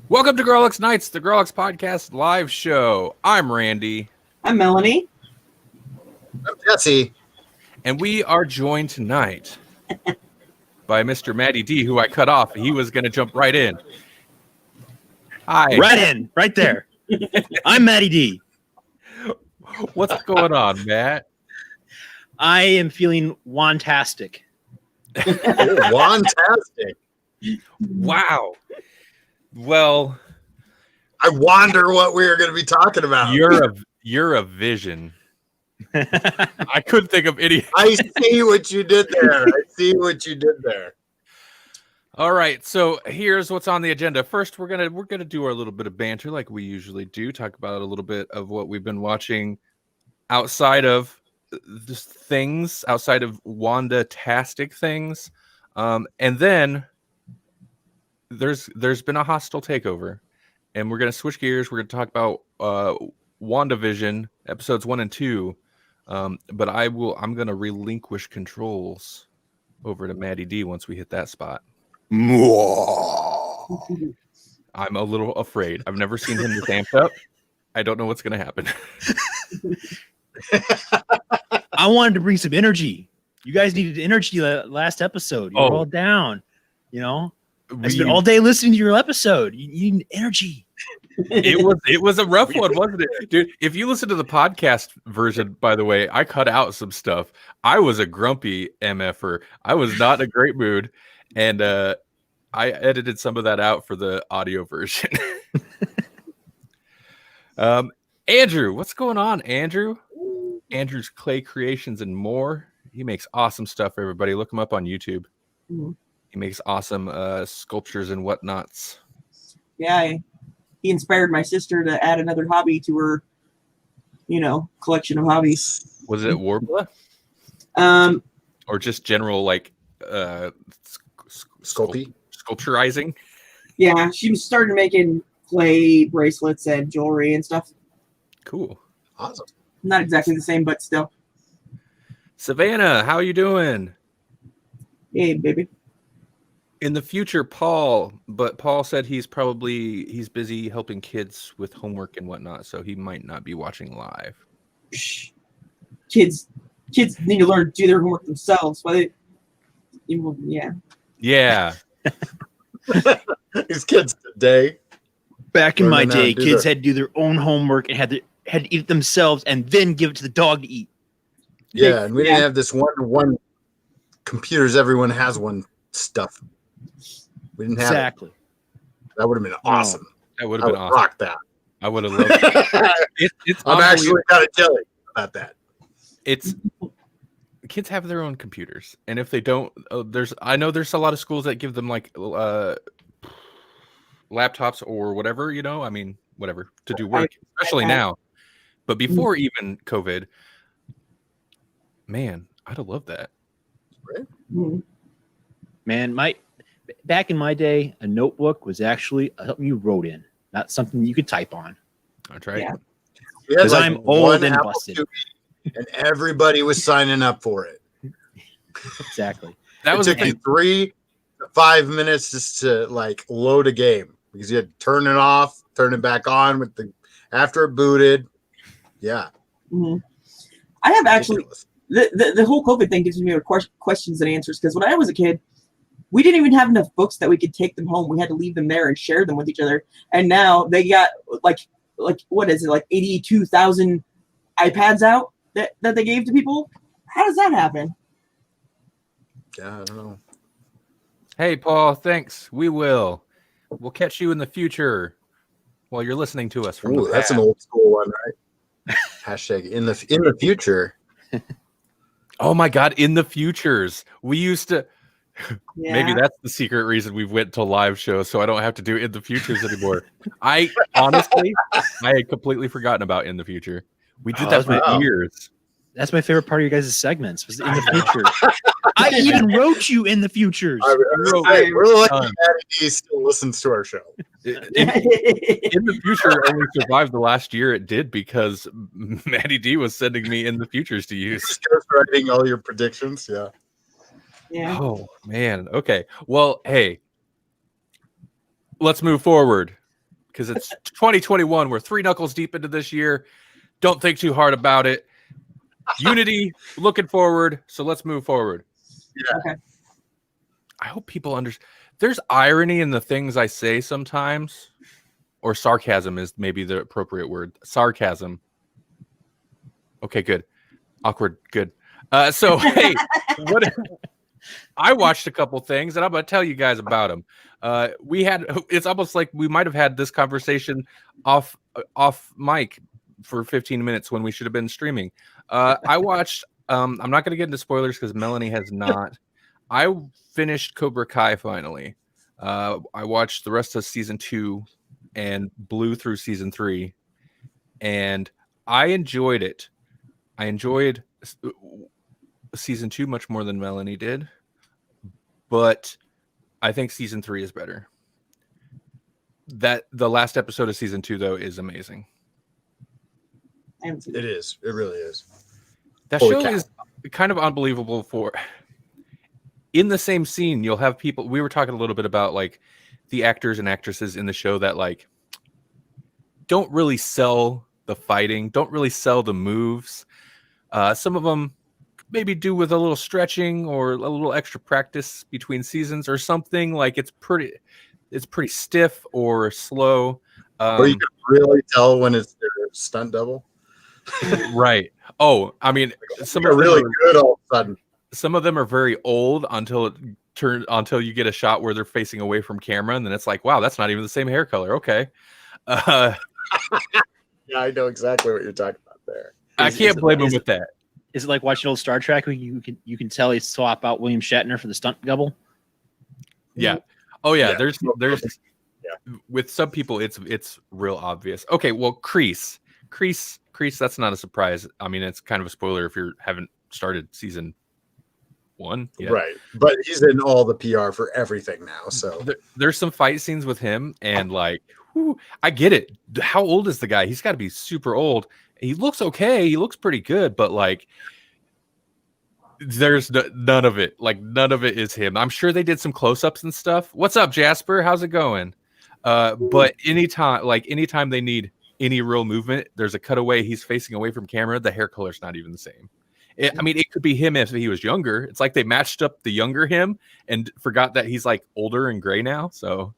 Welcome to Grawlix Nights, the Grawlix Podcast live show. I'm Randy. I'm Melanie. I'm Jesse. And we are joined tonight by Mr. Matty D, who I cut off. He was going to jump right in. Hi. Right in, right there. I'm Matty D. What's going on, Matt? I am feeling wantastic. Wantastic. Wow. Well, I wonder what we are going to be talking about. You're a vision. I couldn't think of any. I see what you did there. All right, so here's what's on the agenda. First, we're gonna do our little bit of banter like we usually do. Talk about a little bit of what we've been watching outside of just things, outside of Wanda-tastic things, and then there's been a hostile takeover, and we're gonna switch gears. We're gonna talk about WandaVision episodes 1 and 2, but I'm gonna relinquish controls over to Matty D once we hit that spot. I'm a little afraid. I've never seen him this amped up. I don't know what's gonna happen. I wanted to bring some energy. You guys needed energy last episode. You were all down. You know, I spent all day listening to your episode. You need energy. It was a rough one, wasn't it, dude? If you listen to the podcast version, by the way, I cut out some stuff. I was a grumpy MFer. I was not in a great mood, and I edited some of that out for the audio version. Andrew, what's going on, Andrew? Andrew's Clay Creations and more. He makes awesome stuff, everybody. Look him up on YouTube. Mm-hmm. He makes awesome sculptures and whatnots. Yeah, he inspired my sister to add another hobby to her, collection of hobbies. Was it Warbler? Or just general sculpturizing? Yeah, she started making clay bracelets and jewelry and stuff. Cool. Awesome. Not exactly the same, but still. Savannah, how you doing? Hey, baby. In the future, Paul said he's busy helping kids with homework and whatnot, so he might not be watching live. Kids need to learn to do their homework themselves. Yeah. These kids today. Back in my day, kids had to do their own homework and had to eat it themselves and then give it to the dog to eat. Yeah, and we didn't have this one computers. Everyone has one stuff. We didn't have exactly. That would have been awesome. That would have been awesome. Rock that. I would have loved it. I'm actually kind of jelly about that. Kids have their own computers, and if they don't, I know there's a lot of schools that give them laptops or whatever, whatever to do work, especially now. But before even COVID, man, I'd have loved that. Right? Mm-hmm. Man, back in my day, a notebook was actually something you wrote in, not something you could type on. That's right. Because I'm old and busted. And everybody was signing up for it. Exactly. It took you 3 to 5 minutes just to load a game because you had to turn it off, turn it back on after it booted. Yeah. Mm-hmm. I have actually the whole COVID thing gives me questions and answers, because when I was a kid, we didn't even have enough books that we could take them home. We had to leave them there and share them with each other. And now they got what is it, 82,000 iPads out that they gave to people? How does that happen? Yeah, I don't know. Hey, Paul, thanks. We'll catch you in the future while you're listening to us from the past. That's an old school one, right? Hashtag in the future. Oh my God, in the futures. We used to. Yeah. Maybe that's the secret reason we went to live shows, so I don't have to do in the futures anymore. I had completely forgotten about in the future. We did that for years. That's my favorite part of your guys' segments, was in the future. I even wrote you in the futures. We're lucky Matty D still listens to our show. In the future only survived the last year it did because Matty D was sending me in the futures to use. Just writing all your predictions, yeah. Yeah. Oh man. Okay. Well, hey, let's move forward. because it's 2021. We're 3 knuckles deep into this year. Don't think too hard about it. Unity, looking forward. So let's move forward. Yeah. Okay. I hope people understand. There's irony in the things I say sometimes, or sarcasm is maybe the appropriate word. Sarcasm. Okay, good. Awkward, good. So, hey, I watched a couple things, and I'm going to tell you guys about them. It's almost like we might have had this conversation off mic for 15 minutes when we should have been streaming. I watched, I'm not going to get into spoilers because Melanie has not. I finished Cobra Kai finally. I watched the rest of season 2 and blew through season 3, and I enjoyed it. I enjoyed season 2 much more than Melanie did, but I think season 3 is better. The last episode of season 2 though is amazing. It is. It really is. That show is kind of unbelievable. For in the same scene, you'll have people. We were talking a little bit about like the actors and actresses in the show that like don't really sell the fighting, don't really sell the moves. Some of them maybe do with a little stretching or a little extra practice between seasons or something. Like it's pretty stiff or slow. Or you can really tell when it's their stunt double. Right. Oh, I mean, some are really good all of a sudden. Some of them are very old until you get a shot where they're facing away from camera, and then it's like, wow, that's not even the same hair color. Okay. Yeah, I know exactly what you're talking about there. I can't blame him with that. Is it like watching old Star Trek where you can tell he swap out William Shatner for the stunt double? Yeah. Oh yeah. Yeah. There's with some people it's real obvious. Okay, well, Kreese, that's not a surprise. I mean, it's kind of a spoiler if you haven't started season 1 yet. Right. But he's in all the PR for everything now. So there's some fight scenes with him, and like, whew, I get it. How old is the guy? He's got to be super old. He looks okay. He looks pretty good, but like, there's none of it. Like, none of it is him. I'm sure they did some close-ups and stuff. What's up, Jasper? How's it going? But anytime they need any real movement, there's a cutaway. He's facing away from camera. The hair color's not even the same. I mean, it could be him if he was younger. It's like they matched up the younger him and forgot that he's like older and gray now. So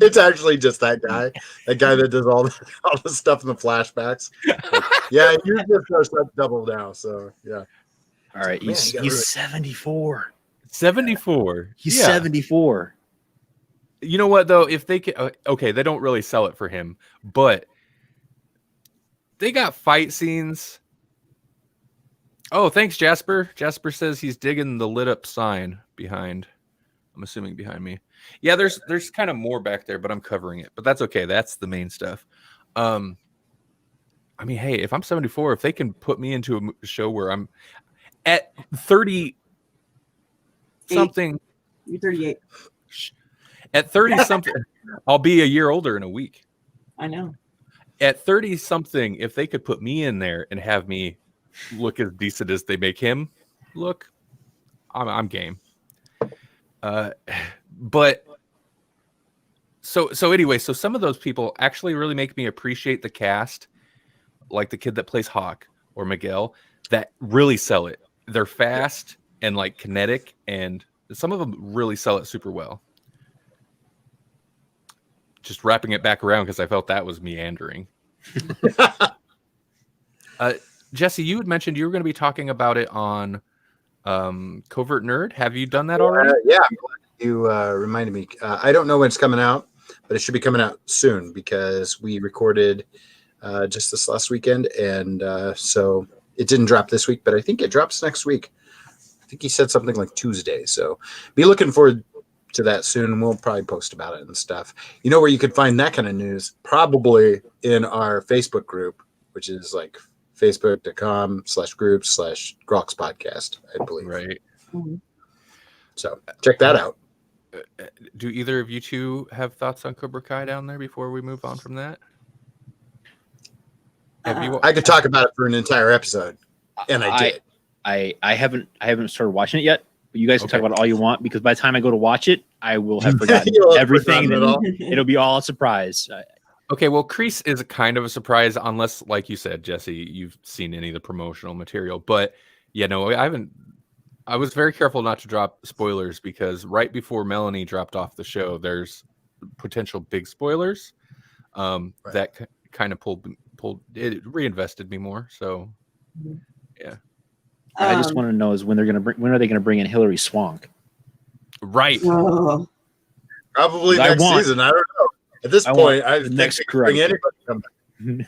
it's actually just that guy that does all the stuff in the flashbacks. Like, yeah, you're just our stunt double now. So yeah. All right, he's 74. 74. He's 74. You know what though? If they can, okay, they don't really sell it for him, but they got fight scenes. Oh, thanks, Jasper. Jasper says he's digging the lit up sign behind. I'm assuming behind me. Yeah, there's kind of more back there, but I'm covering it. But that's okay. That's the main stuff. I mean, hey, if I'm 74, if they can put me into a show where I'm at 30 something, You're 38. at 30 something, I'll be a year older in a week. I know. At 30 something, if they could put me in there and have me look as decent as they make him look, I'm game. But so anyway, so some of those people actually really make me appreciate the cast, like the kid that plays Hawk or Miguel, that really sell it. They're fast and like kinetic, and some of them really sell it super well. Just wrapping it back around because I felt that was meandering. Jesse, you had mentioned you were going to be talking about it on Covert Nerd. Have you done that already? Yeah, you reminded me. I don't know when it's coming out, but it should be coming out soon because we recorded just this last weekend, and so it didn't drop this week, but I think it drops next week. I think he said something like Tuesday, so be looking forward to that soon, and we'll probably post about it and stuff. You know where you could find that kind of news? Probably in our Facebook group, which is like facebook.com/groups/Grawlix Podcast, I believe. Right. Mm-hmm. So check that out. Do either of you two have thoughts on Cobra Kai down there before we move on from that? I could talk about it for an entire episode, and I did. I haven't started watching it yet, but you guys can talk about it all you want, because by the time I go to watch it, I will have forgotten everything. And it'll be all a surprise. Okay, well, Kreese is a kind of a surprise, unless, like you said, Jesse, you've seen any of the promotional material. But yeah, no, I haven't. I was very careful not to drop spoilers because right before Melanie dropped off the show, there's potential big spoilers that kind of pulled it, reinvested me more. So yeah, I just want to know is when are they gonna bring in Hilary Swank? Right. Oh. Probably next season. I don't know. At this point, I think they can bring anybody come back.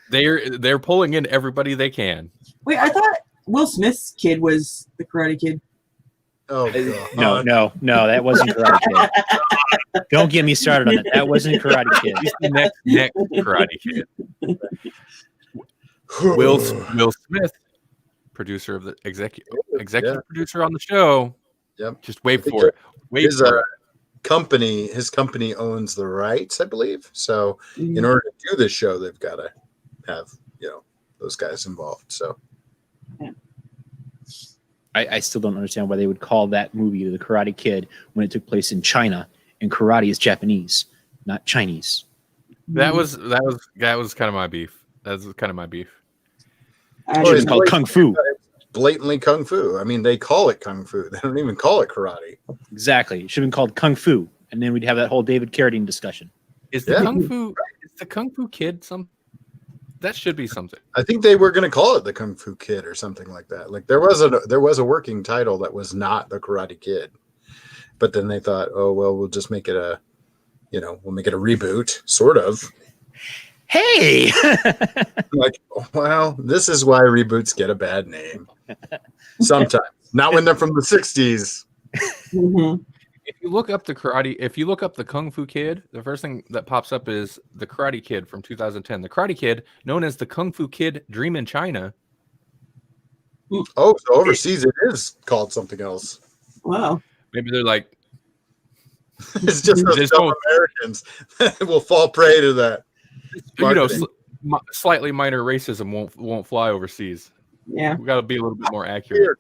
They're pulling in everybody they can. Wait, I thought Will Smith's kid was the Karate Kid. Oh God. No, that wasn't Karate Kid. Don't get me started on that. That wasn't Karate Kid. He's the next Karate Kid. Will Smith, producer of the executive producer on the show. Yep. Just wait for it. Wait for it. His company owns the rights, I believe. So in order to do this show, they've got to have, those guys involved. So I still don't understand why they would call that movie The Karate Kid when it took place in China and karate is Japanese, not Chinese. That was kind of my beef. That was kind of my beef. It's called Kung Fu. Blatantly Kung Fu. I mean, they call it Kung Fu. They don't even call it karate. Exactly. It should have been called Kung Fu. And then we'd have that whole David Carradine discussion. Is the Kung Fu Kid something? That should be something. I think they were going to call it the Kung Fu Kid or something like that. Like there was a working title that was not the Karate Kid. But then they thought, oh, well, we'll just make it we'll make it a reboot, sort of. Hey! Like, well, this is why reboots get a bad name. Sometimes. Not when they're from the 60s. Mm-hmm. If you look up the Kung Fu Kid, the first thing that pops up is the Karate Kid from 2010. The Karate Kid, known as the Kung Fu Kid Dream in China. Oh, so overseas it is called something else. Wow. Maybe they're like... It's just those dumb Americans that will fall prey to that. Slightly minor racism won't fly overseas. Yeah. We got to be a little bit more accurate.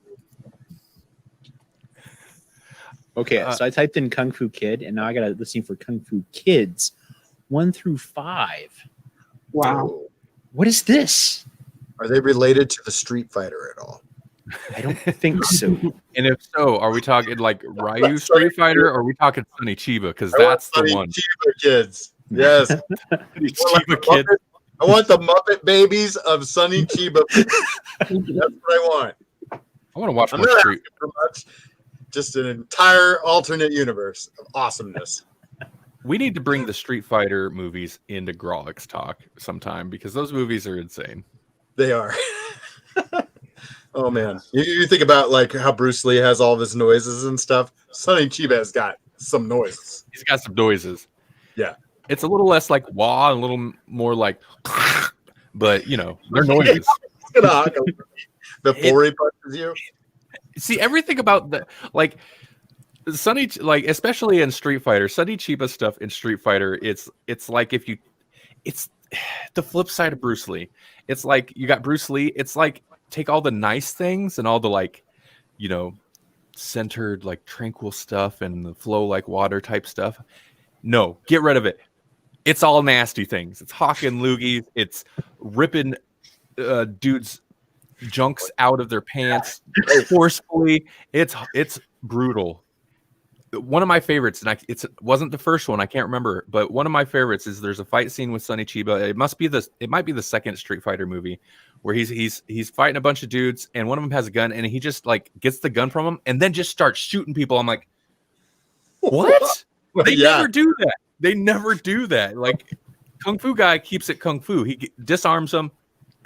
Okay, so I typed in Kung Fu Kid, and now I got to listen for Kung Fu Kids 1 through 5. Wow. What is this? Are they related to the Street Fighter at all? I don't think so. And if so, are we talking like Ryu Street Fighter, or are we talking Sonny Chiba? Because that's the one. Chiba Kids. Yes. Chiba Kids. I want the Muppet Babies of Sonny Chiba. That's what I want. I want to watch more Street. Just an entire alternate universe of awesomeness. We need to bring the Street Fighter movies into Grawlix talk sometime because those movies are insane. They are. Oh man, you think about like how Bruce Lee has all of his noises and stuff. Sonny Chiba has got some noises. He's got some noises. Yeah, it's a little less like wah, and a little more like, but they're noises. Before he punches you. See, everything about the Sonny, especially in Street Fighter, Sonny Chiba stuff in Street Fighter, it's like it's the flip side of Bruce Lee. It's like you got Bruce Lee. It's like take all the nice things and all the centered tranquil stuff and the flow like water type stuff. No, get rid of it. It's all nasty things. It's hawking loogies. It's ripping dudes' junks out of their pants forcefully. It's brutal. One of my favorites, and it wasn't the first one, I can't remember, but one of my favorites is there's a fight scene with Sonny Chiba. It might be the second Street Fighter movie where he's fighting a bunch of dudes and one of them has a gun and he just gets the gun from him and then just starts shooting people. I'm like, what? They never do that. They never do that. Kung Fu guy keeps it Kung Fu. He disarms them,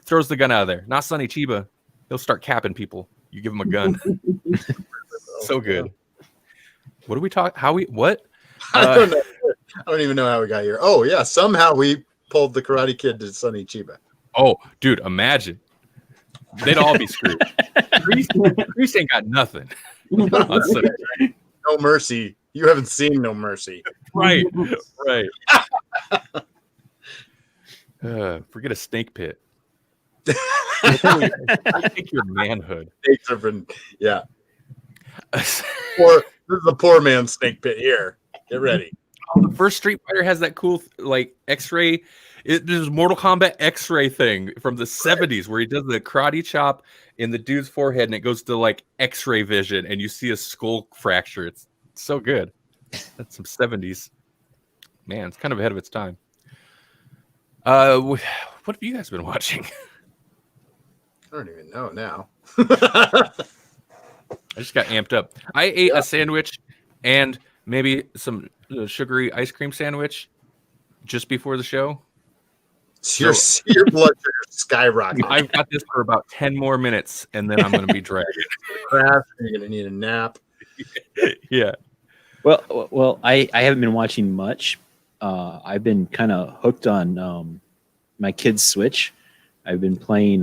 throws the gun out of there. Not Sonny Chiba. He'll start capping people. You give him a gun. So good. What do we talk? What? I don't know. I don't even know how we got here. Oh yeah, somehow we pulled the Karate Kid to Sonny Chiba. Oh, dude, imagine. They'd all be screwed. Kreese ain't got nothing. No mercy. You haven't seen No Mercy. Right. Forget a snake pit. I think your manhood. Yeah. This is the poor man's snake pit here. Get ready. the first Street Fighter has that cool like X-ray. There's Mortal Kombat X-ray thing from the 70s where he does the karate chop in the dude's forehead and it goes to like X-ray vision and you see a skull fracture. It's so good. That's some 70s. Man, it's kind of ahead of its time. What have you guys been watching? I don't even know now. I just got amped up. I ate a sandwich and maybe some sugary ice cream sandwich just before the show. Your blood sugar skyrocketed. I've got this for about 10 more minutes and then I'm going to be dragging. You're going to need a nap. Yeah. Well, I haven't been watching much. I've been kind of hooked on my kids' Switch. I've been playing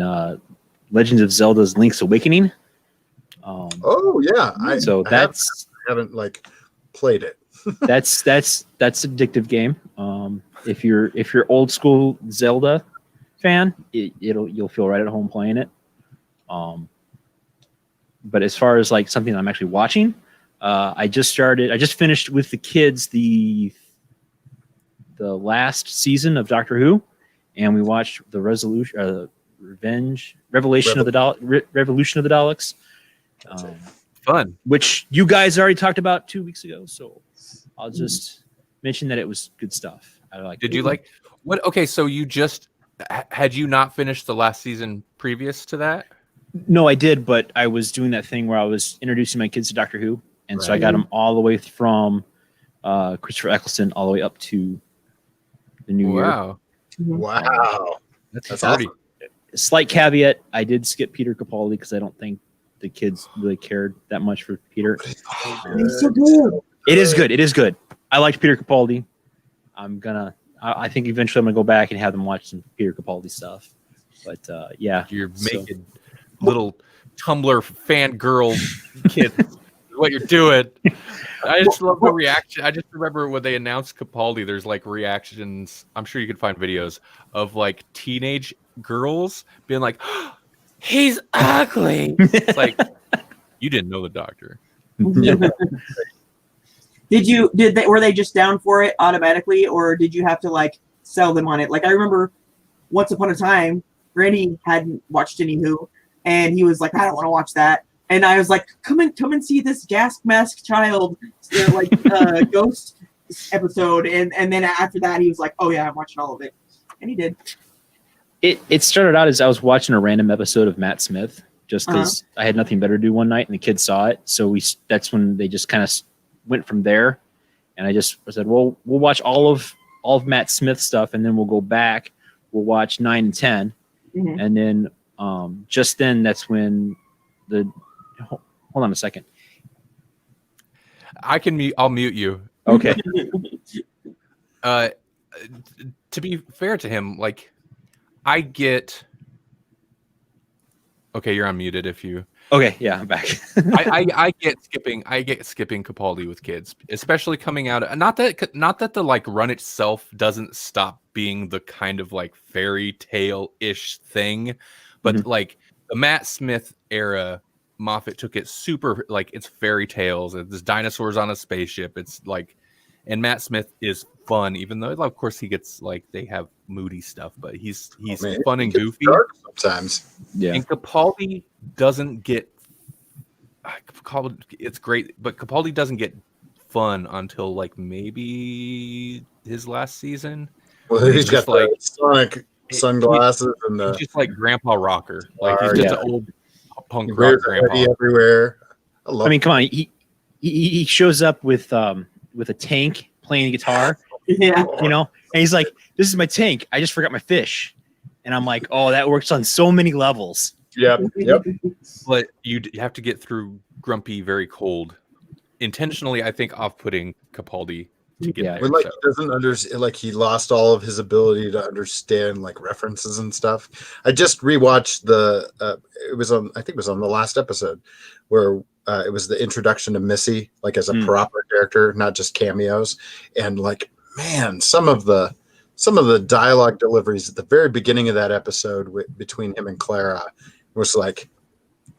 Legends of Zelda's Link's Awakening. Oh yeah, I haven't like played it. that's addictive game. If you're old school Zelda fan, you'll feel right at home playing it. But as far as like something I'm actually watching, I just finished with the kids the last season of Doctor Who, and we watched the Revolution of the Daleks. Fun. Which you guys already talked about 2 weeks ago, so I'll just mention that it was good stuff. I like. Did you like what? Okay, so you just had you not finished the last season previous to that? No, I did, but I was doing that thing where I was introducing my kids to Doctor Who, and so I got them all the way from Christopher Eccleston all the way up to the new year. Wow, that's awesome. Slight caveat: I did skip Peter Capaldi because I don't think the kids really cared that much for Peter. It's so good. It is good. It is good. I liked Peter Capaldi. I think eventually I'm gonna go back and have them watch some Peter Capaldi stuff. But yeah, you're making little Tumblr fangirl kids. What you're doing. I just love the reaction. I just remember when they announced Capaldi, there's like reactions. I'm sure you can find videos of like teenage girls being like, oh, he's ugly. It's like, you didn't know the Doctor. Were they just down for it automatically, or did you have to like sell them on it? Like I remember once upon a time, Randy hadn't watched any Who, and he was like, I don't want to watch that. And I was like, come and see this gas mask child ghost episode. And then after that, he was like, oh yeah, I'm watching all of it. And he did. It started out as I was watching a random episode of Matt Smith just because I had nothing better to do one night and the kids saw it. So that's when they just kind of went from there. And I said, well, we'll watch all of Matt Smith stuff and then we'll go back. We'll watch 9 and 10. Mm-hmm. And then just then that's when hold on a second. I'll mute you. Okay. To be fair to him, like I get. Okay, you're unmuted if you. Okay, yeah, I'm back. I get skipping Capaldi with kids, especially coming out. Not that the like run itself doesn't stop being the kind of like fairy tale-ish thing, but like the Matt Smith era, Moffat took it super like it's fairy tales. There's dinosaurs on a spaceship. It's like, and Matt Smith is fun, even though of course he gets like they have moody stuff, but he's fun and goofy sometimes. Yeah, and Capaldi doesn't get. It's great, but Capaldi doesn't get fun until like maybe his last season. Well, he's got like Sonic sunglasses and he's just like Grandpa Rocker. Like he's just an old punk rock grandpa everywhere. I mean, come on, he shows up with a tank playing guitar. Yeah, you know, and he's like, "This is my tank. I just forgot my fish," and I'm like, "Oh, that works on so many levels." Yep. But you have to get through Grumpy very cold. Intentionally, I think off-putting Capaldi to get there. Like he doesn't understand, like he lost all of his ability to understand like references and stuff. I just rewatched I think it was on the last episode where it was the introduction of Missy, like as a proper character, not just cameos. And like, man, some of the dialogue deliveries at the very beginning of that episode between him and Clara was like,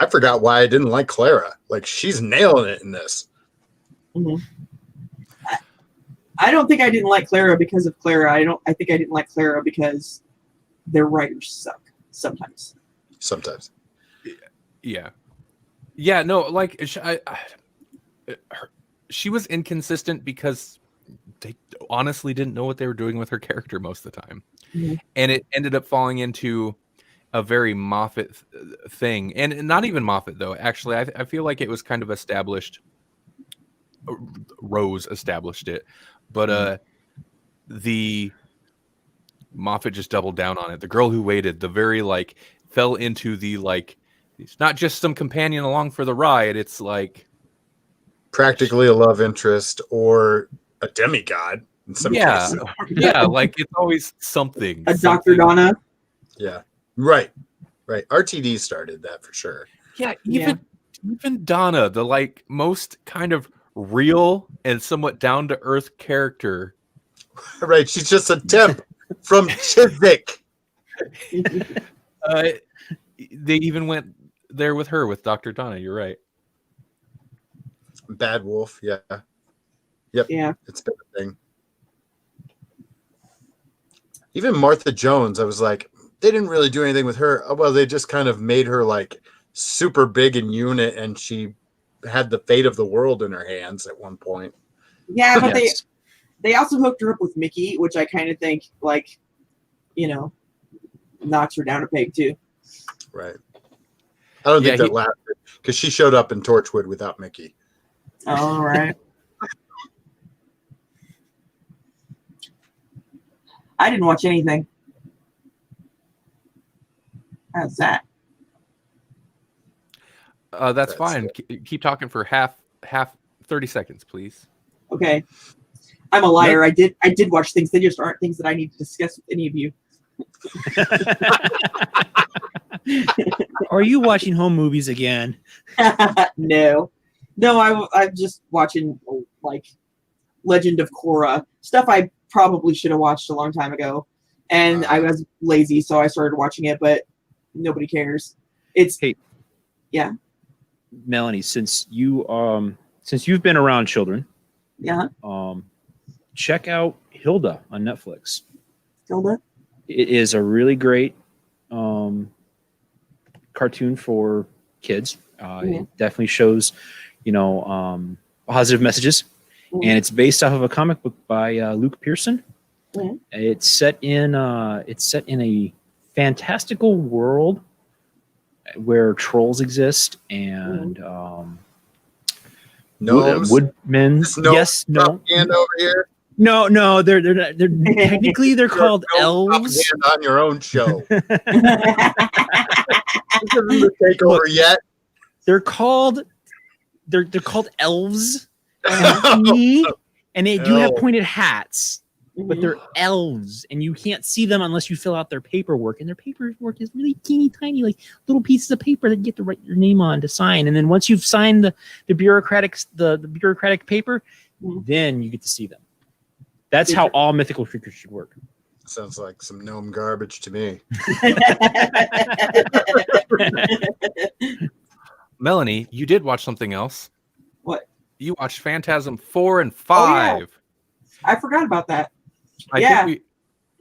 I forgot why I didn't like Clara. Like she's nailing it in this. Mm-hmm. I don't think I didn't like Clara because of Clara. I think I didn't like Clara because their writers suck sometimes. Sometimes. Yeah. Yeah, no, like she was inconsistent because they honestly didn't know what they were doing with her character most of the time. Mhm. And it ended up falling into a very Moffat thing. And not even Moffat, though. Actually, I feel like it was kind of established. Rose established it. But the Moffat just doubled down on it. The Girl Who Waited, the very, like, fell into the, like, it's not just some companion along for the ride. It's like practically a love interest or a demigod in some cases. Yeah, like it's always something. A Dr. Donna. Yeah, right. RTD started that for sure. Yeah, even Donna, the like most kind of real and somewhat down to earth character. Right, she's just a temp from Chiswick. They even went there with her with Dr. Donna. You're right. Bad Wolf, yeah. Yep. Yeah. It's been a thing. Even Martha Jones, I was like, they didn't really do anything with her. Well, they just kind of made her like super big in unit, and she had the fate of the world in her hands at one point. Yeah, but they also hooked her up with Mickey, which I kind of think, like, knocks her down a peg too. Right. I don't think that lasted because she showed up in Torchwood without Mickey. All right. I didn't watch anything. How's that? That's fine. Keep talking for half 30 seconds, please. Okay. I'm a liar. I did watch things. They just aren't things that I need to discuss with any of you. Are you watching home movies again? No, I'm just watching like Legend of Korra stuff. I probably should have watched a long time ago, and I was lazy, so I started watching it. But nobody cares. Yeah, Melanie, since you've been around children, check out Hilda on Netflix. Hilda. It is a really great cartoon for kids. It definitely shows, positive messages, and it's based off of a comic book by Luke Pearson. It's set in a fantastical world where trolls exist and woodmen. Yes, no. Hand over here. No, they're not, they're technically they're called elves. On your own show. This isn't the takeover yet. They're called elves, and they do have pointed hats, but they're elves, and you can't see them unless you fill out their paperwork. And their paperwork is really teeny tiny, like little pieces of paper that you get to write your name on to sign. And then once you've signed the bureaucratic paper, then you get to see them. That's how all mythical creatures should work. Sounds like some gnome garbage to me. Melanie, you did watch something else. What? You watched Phantasm 4 and 5. Oh, yeah. I forgot about that. I think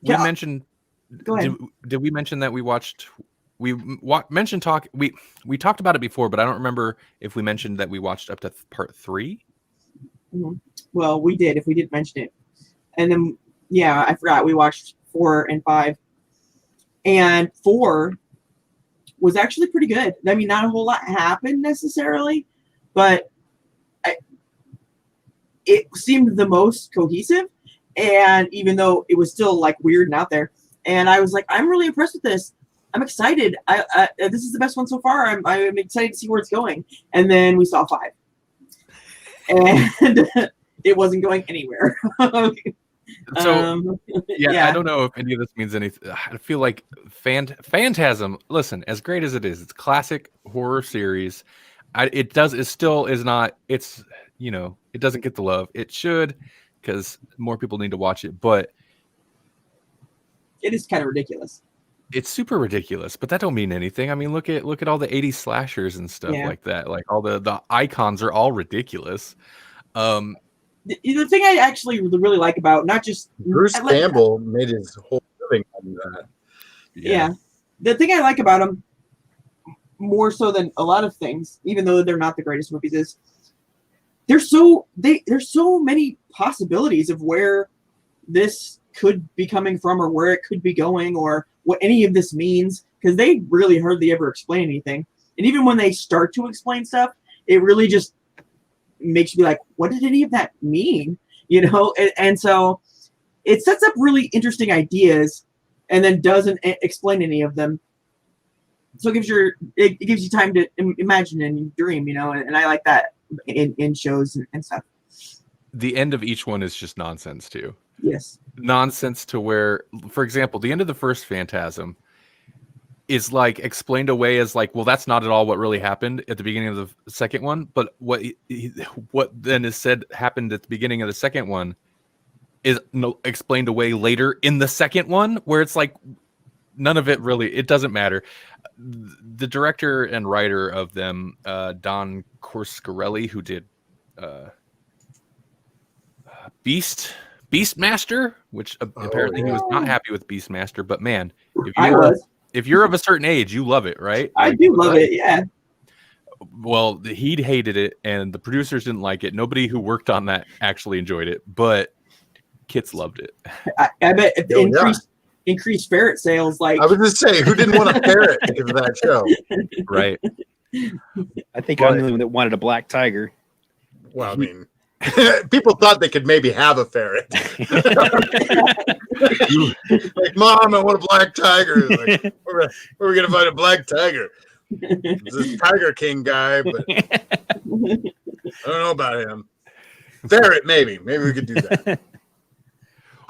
we mentioned. Go ahead. Did we mention that we watched? We talked about it before, but I don't remember if we mentioned that we watched up to part 3. Mm-hmm. Well, we did. If we did mention it, and then I forgot we watched 4 and 5, and 4 was actually pretty good. I mean, not a whole lot happened necessarily, but it seemed the most cohesive. And even though it was still like weird and out there, and I was like, I'm really impressed with this. I'm excited. This is the best one so far. I'm excited to see where it's going. And then we saw 5, and it wasn't going anywhere. So I don't know if any of this means anything. I feel like Phantasm. Listen, as great as it is, it's a classic horror series. It doesn't get the love it should because more people need to watch it. But it is kind of ridiculous. It's super ridiculous, but that don't mean anything. I mean, look at all the 80s slashers and stuff like that. Like all the icons are all ridiculous. the thing I actually really like about not just Bruce Campbell made his whole living on that. Yeah. The thing I like about them more so than a lot of things, even though they're not the greatest movies, is there's so many possibilities of where this could be coming from or where it could be going or what any of this means, because they really hardly ever explain anything. And even when they start to explain stuff, it really just makes you be like, what did any of that mean? And so it sets up really interesting ideas and then doesn't explain any of them. So it gives you time to imagine and dream, and I like that in shows and stuff. The end of each one is just nonsense too. Yes. Nonsense to where, for example, the end of the first Phantasm is like explained away as like, well, that's not at all what really happened at the beginning of the second one. But what then is said happened at the beginning of the second one is explained away later in the second one, where it's like none of it really, it doesn't matter. The director and writer of them, Don Coscarelli, who did Beastmaster, which apparently he was not happy with Beastmaster, but man, if you're of a certain age, you love it, right? I do love it, yeah. Well, he hated it, and the producers didn't like it. Nobody who worked on that actually enjoyed it, but kids loved it. I bet if the increased ferret sales, like I was going to say, who didn't want a ferret because of that show? Right. I think I'm the only one that wanted a black tiger. Well, I mean, people thought they could maybe have a ferret. Like, Mom, I want a black tiger. Like, where are we going to find a black tiger? It's this Tiger King guy, but I don't know about him. Ferret, maybe. Maybe we could do that.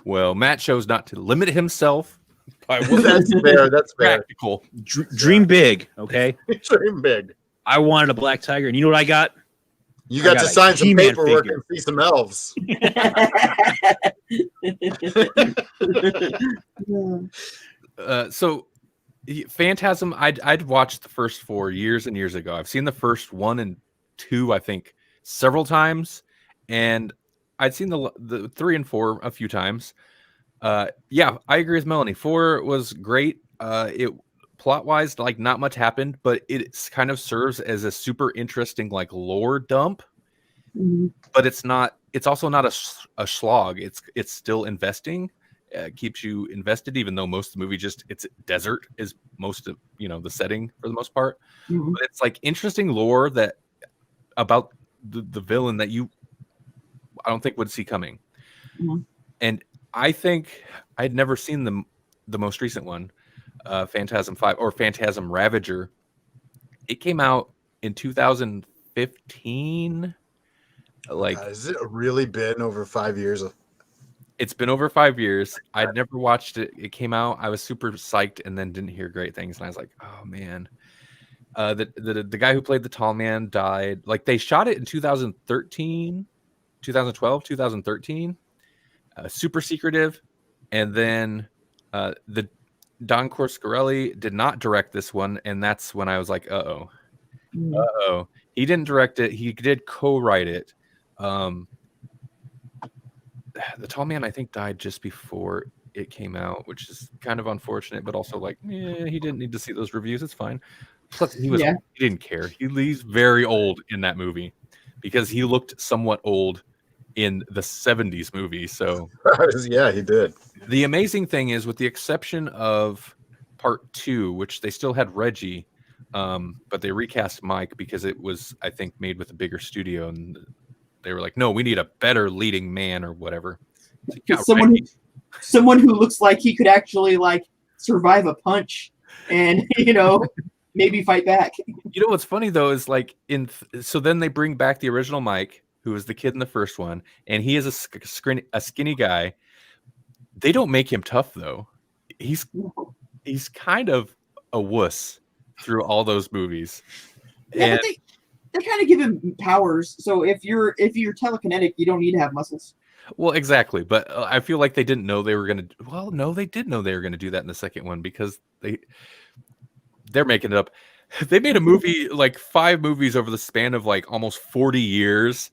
Well, Matt chose not to limit himself. That's fair. That's fair. Practical. Dream big, okay? Dream big. I wanted a black tiger, and you know what I got? You got to sign some He-Man paperwork figure. and see some elves. So Phantasm, I'd watched the first 4 years and years ago. I've seen the first 1 and 2, I think, several times, and I'd seen the 3 and 4 a few times. Yeah, I agree with Melanie. 4 was great. It plot wise, like not much happened, but it kind of serves as a super interesting like lore dump. Mhm. But it's not. It's also not a slog. It's still investing. Keeps you invested, even though most of the movie it's desert is most of the setting for the most part. Mhm. But it's like interesting lore that about the villain that I don't think would see coming. Mhm. And I think I'd never seen the most recent one, Phantasm 5 or Phantasm Ravager. It came out in 2015. Like, has it really been over 5 years? It's been over 5 years. I'd never watched it. It came out. I was super psyched and then didn't hear great things. And I was like, oh man. The guy who played the tall man died. Like, they shot it in 2013, 2012, 2013. Super secretive. And then the Don Coscarelli did not direct this one. And that's when I was like, uh-oh. Mhm. Uh-oh. He didn't direct it. He did co-write it. The tall man, I think, died just before it came out, which is kind of unfortunate, but also like, he didn't need to see those reviews. It's fine. Plus, he didn't care. He's very old in that movie because he looked somewhat old in the 70s movie. So yeah, he did. The amazing thing is, with the exception of part 2, which they still had Reggie, but they recast Mike because it was, I think, made with a bigger studio, and they were like, no, we need a better leading man or whatever. Someone who looks like he could actually like survive a punch and maybe fight back. What's funny though is like so then they bring back the original Mike, who was the kid in the first one, and he is a skinny guy. They don't make him tough though. He's kind of a wuss through all those movies. Yeah, but they kind of give him powers. So if you're telekinetic, you don't need to have muscles. Well, exactly. But I feel like they didn't know they were going to. Well, no, they did know they were going to do that in the second one because they're making it up. They made a movie, like 5 movies over the span of like almost 40 years.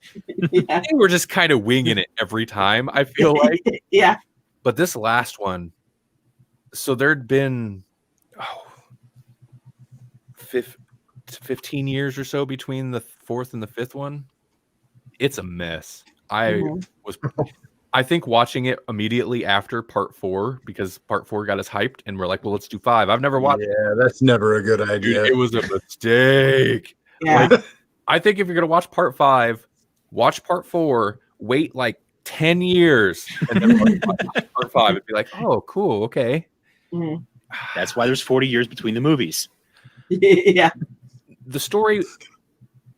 Yeah. They were just kind of winging it every time, I feel like. Yeah. But this last one, so there'd been 15 years or so between the 4th and the 5th one. It's a mess. I think watching it immediately after part 4, because part 4 got us hyped, and we're like, well, let's do 5. I've never watched it. Yeah, that's never a good idea. It was a mistake. Yeah. Like, I think if you're going to watch part 5, watch part 4, wait like 10 years, and then watch part 5 and be like, oh, cool, okay. Mhm. That's why there's 40 years between the movies. Yeah. The story,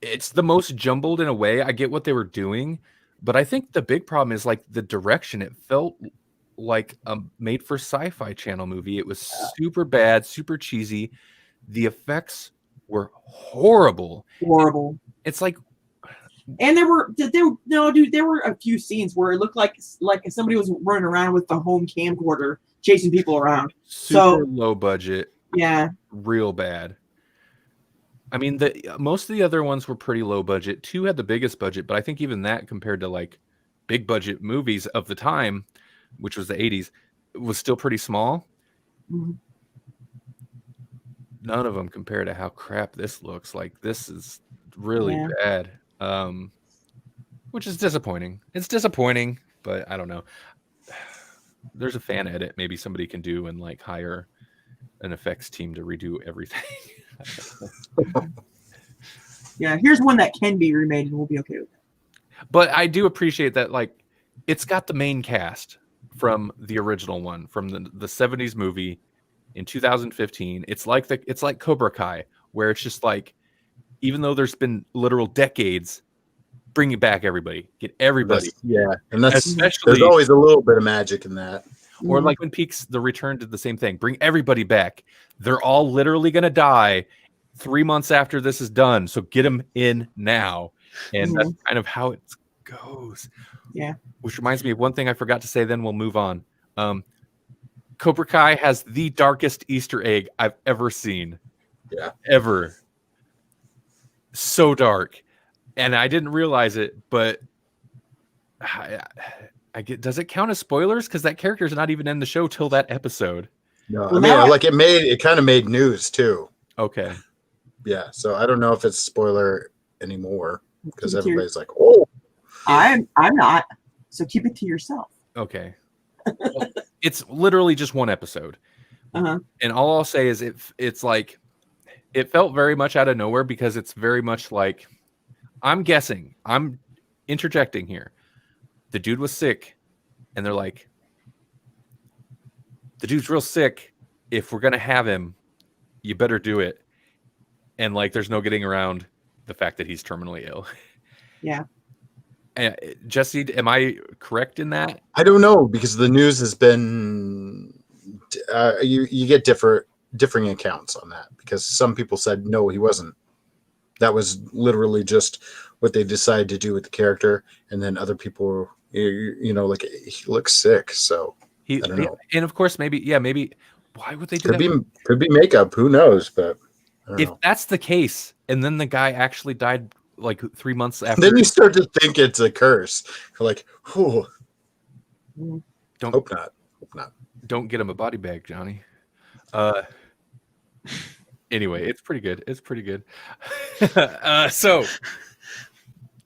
it's the most jumbled in a way. I get what they were doing, but I think the big problem is like the direction. It felt like a made for Sci-Fi Channel movie. It was super bad, super cheesy. The effects were horrible. Horrible. It's like, and there were a few scenes where it looked like somebody was running around with the home camcorder chasing people around. super low budget. Yeah. Real bad. I mean, most of the other ones were pretty low budget. 2 had the biggest budget, but I think even that compared to like big budget movies of the time, which was the 80s, was still pretty small. Mm-hmm. None of them compare to how crap this looks. Like, this is really bad, which is disappointing. It's disappointing, but I don't know. There's a fan edit maybe somebody can do and like hire an effects team to redo everything. Yeah, here's one that can be remade and we'll be okay with it. But I do appreciate that, like, it's got the main cast from the original one, from the 70s movie in 2015. It's like Cobra Kai, where it's just like, even though there's been literal decades, bring it back, everybody. Get everybody. And that's especially, there's always a little bit of magic in that. Or like when Peaks The Return did the same thing. Bring everybody back. They're all literally going to die 3 months after this is done. So get them in now. And that's kind of how it goes. Yeah. Which reminds me of one thing I forgot to say, then we'll move on. Cobra Kai has the darkest Easter egg I've ever seen. Yeah. Ever. So dark. And I didn't realize it, but does it count as spoilers? Because that character is not even in the show till that episode. No, I mean, like it kind of made news too. Okay. Yeah, so I don't know if it's spoiler anymore because everybody's like, "Oh, I'm not." So keep it to yourself. Okay. Well, it's literally just one episode, and all I'll say is it's like it felt very much out of nowhere because it's very much like, I'm guessing, I'm interjecting here. The dude was sick, and they're like, the dude's real sick. If we're gonna have him, you better do it. And like, there's no getting around the fact that he's terminally ill. Yeah. Jesse, am I correct in that? I don't know, because the news has been you get differing accounts on that, because some people said no, he wasn't. That was literally just what they decided to do with the character, and then other people, like, he looks sick, so I don't know. And of course, maybe why would they do that? Could be makeup, who knows? But if that's the case, and then the guy actually died like 3 months after, then you start to think it's a curse. You're like, oh, hope not. Don't get him a body bag, Johnny. Anyway, it's pretty good. So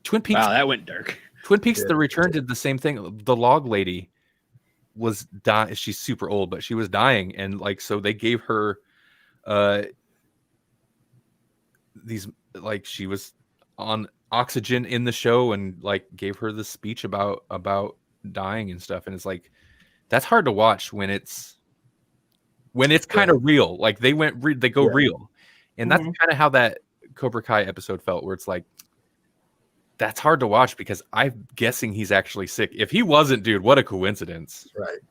Twin Peaks. Wow, that went dark. Twin Peaks: The Return did the same thing. The log lady was dying. She's super old, but she was dying, and like, so they gave her these, like, she was on oxygen in the show, and like gave her the speech about dying and stuff. And it's like, that's hard to watch when it's kind of real. Like, they go real, and that's kind of how that Cobra Kai episode felt, where it's like, that's hard to watch because I'm guessing he's actually sick. If he wasn't, dude, what a coincidence.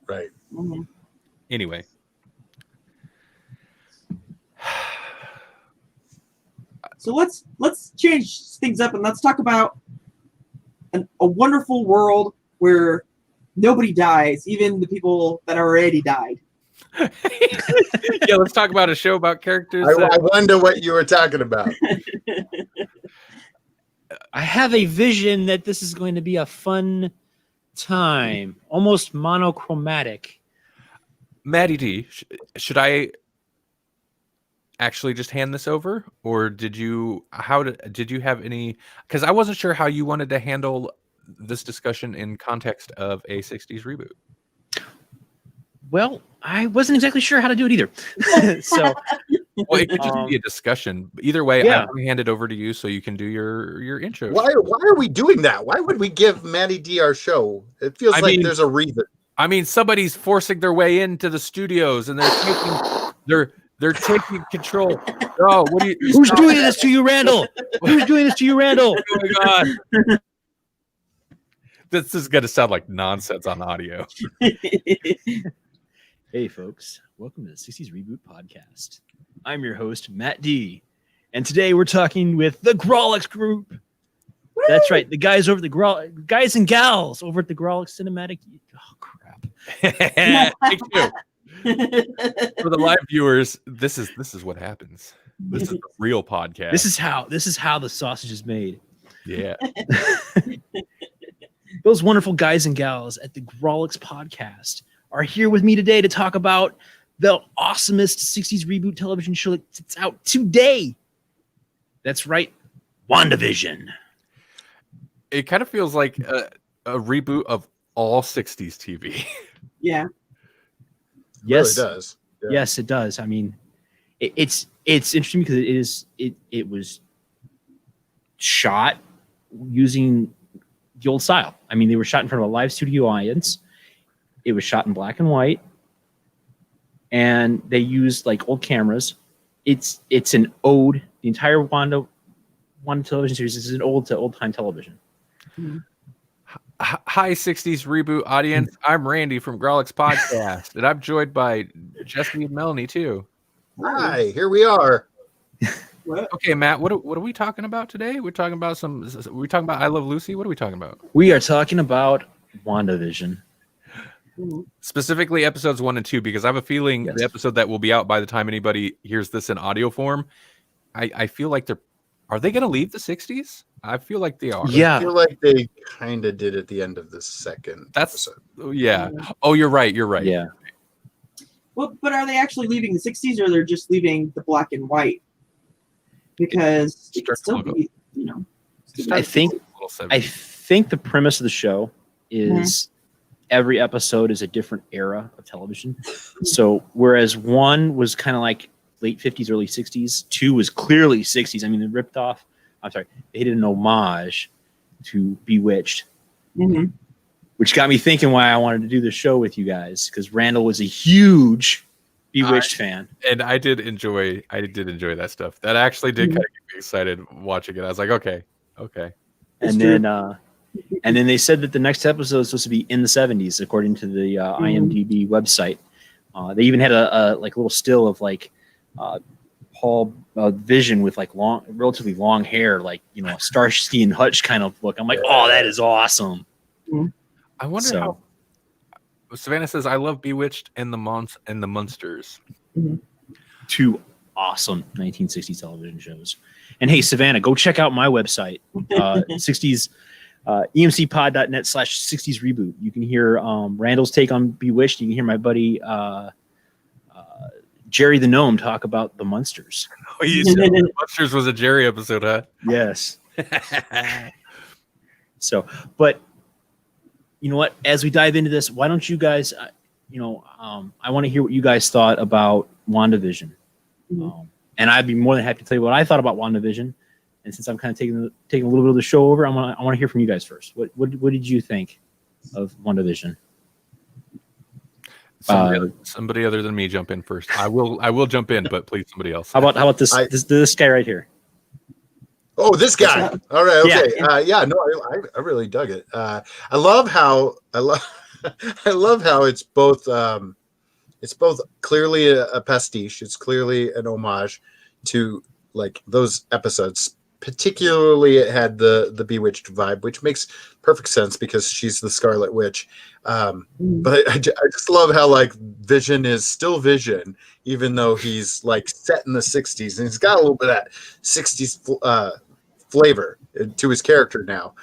Right. Mm-hmm. Anyway. So let's change things up and let's talk about a wonderful world where nobody dies, even the people that already died. Yeah, let's talk about a show about characters. I wonder what you were talking about. I have a vision that this is going to be a fun time, almost monochromatic. Maddie D, should I actually just hand this over, or did you have any? Because I wasn't sure how you wanted to handle this discussion in context of a 60s reboot. Well, I wasn't exactly sure how to do it either. So, well, it could just be a discussion. Either way, yeah. I'm going to hand it over to you so you can do your intro. Why are we doing that? Why would we give Maddie D our show? It feels like there's a reason. I mean, somebody's forcing their way into the studios and they're taking control. Oh, what do you? Who's doing this to you, Randall? Who's doing this to you, Randall? Oh my God. This is going to sound like nonsense on audio. Hey, folks. Welcome to the 60s Reboot Podcast. I'm your host, Matt D. And today we're talking with the Grawlix group. Woo! That's right. The guys guys and gals over at the Grawlix Cinematic. Oh, crap. Thank you. For the live viewers, this is what happens. This is the real podcast. This is how the sausage is made. Yeah. Those wonderful guys and gals at the Grawlix Podcast are here with me today to talk about the awesomest 60s reboot television show that's out today. That's right, WandaVision. It kind of feels like a reboot of all 60s TV. Yeah. Yes, it really does. Yeah. Yes, it does. I mean, it's interesting because it was shot using the old style. I mean, they were shot in front of a live studio audience. It was shot in black and white, and they used like old cameras. It's an ode. The entire Wanda television series is an ode to old time television. Mm-hmm. Hi, 60s reboot audience. I'm Randy from Grawlix Podcast, and I'm joined by Jesse and Melanie too. Hi, here we are. Okay, Matt, what are we talking about today? We're talking about I Love Lucy. What are we talking about? We are talking about WandaVision. Specifically episodes 1 and 2, because I have a feeling the episode that will be out by the time anybody hears this in audio form, I feel like are they going to leave the 60s? I feel like they are. Yeah. I feel like they kind of did at the end of the second episode. Yeah. Oh, you're right. Yeah. Well, but are they actually leaving the 60s, or they're just leaving the black and white? Because it could still be, I think the premise of the show is every episode is a different era of television. So whereas 1 was kind of like late 50s, early 60s, 2 was clearly 60s. I mean, they did an homage to Bewitched, which got me thinking why I wanted to do the show with you guys, because Randall was a huge Bewitched fan. And I did enjoy that stuff. That actually did kind of get me excited watching it. I was like, okay. And then they said that the next episode is supposed to be in the 70s, according to the IMDb website. They even had a little still of Paul Vision with relatively long hair, Starsky and Hutch kind of look. I'm like, oh, that is awesome. I wonder how. Savannah says, "I love Bewitched and the Munsters." 2 awesome 1960s television shows. And hey, Savannah, go check out my website, 60s. emcpod.net/60s reboot. You can hear Randall's take on Bewitched. You can hear my buddy Jerry the Gnome talk about the Munsters. Oh, you said the Munsters was a Jerry episode, huh? Yes. So, but you know what? As we dive into this, why don't you guys, I want to hear what you guys thought about WandaVision. And I'd be more than happy to tell you what I thought about WandaVision. And since I'm kind of taking a little bit of the show over, I want to hear from you guys first. What did you think of WandaVision? Somebody other than me jump in first. I will jump in, but please somebody else. How about this guy right here? Oh, this guy. All right. Okay. I really dug it. I love how it's both clearly a pastiche. It's clearly an homage to those episodes, particularly it had the Bewitched vibe, which makes perfect sense because she's the Scarlet Witch. But I just love how like Vision is still Vision, even though he's like set in the 60s, and he's got a little bit of that 60s flavor to his character now.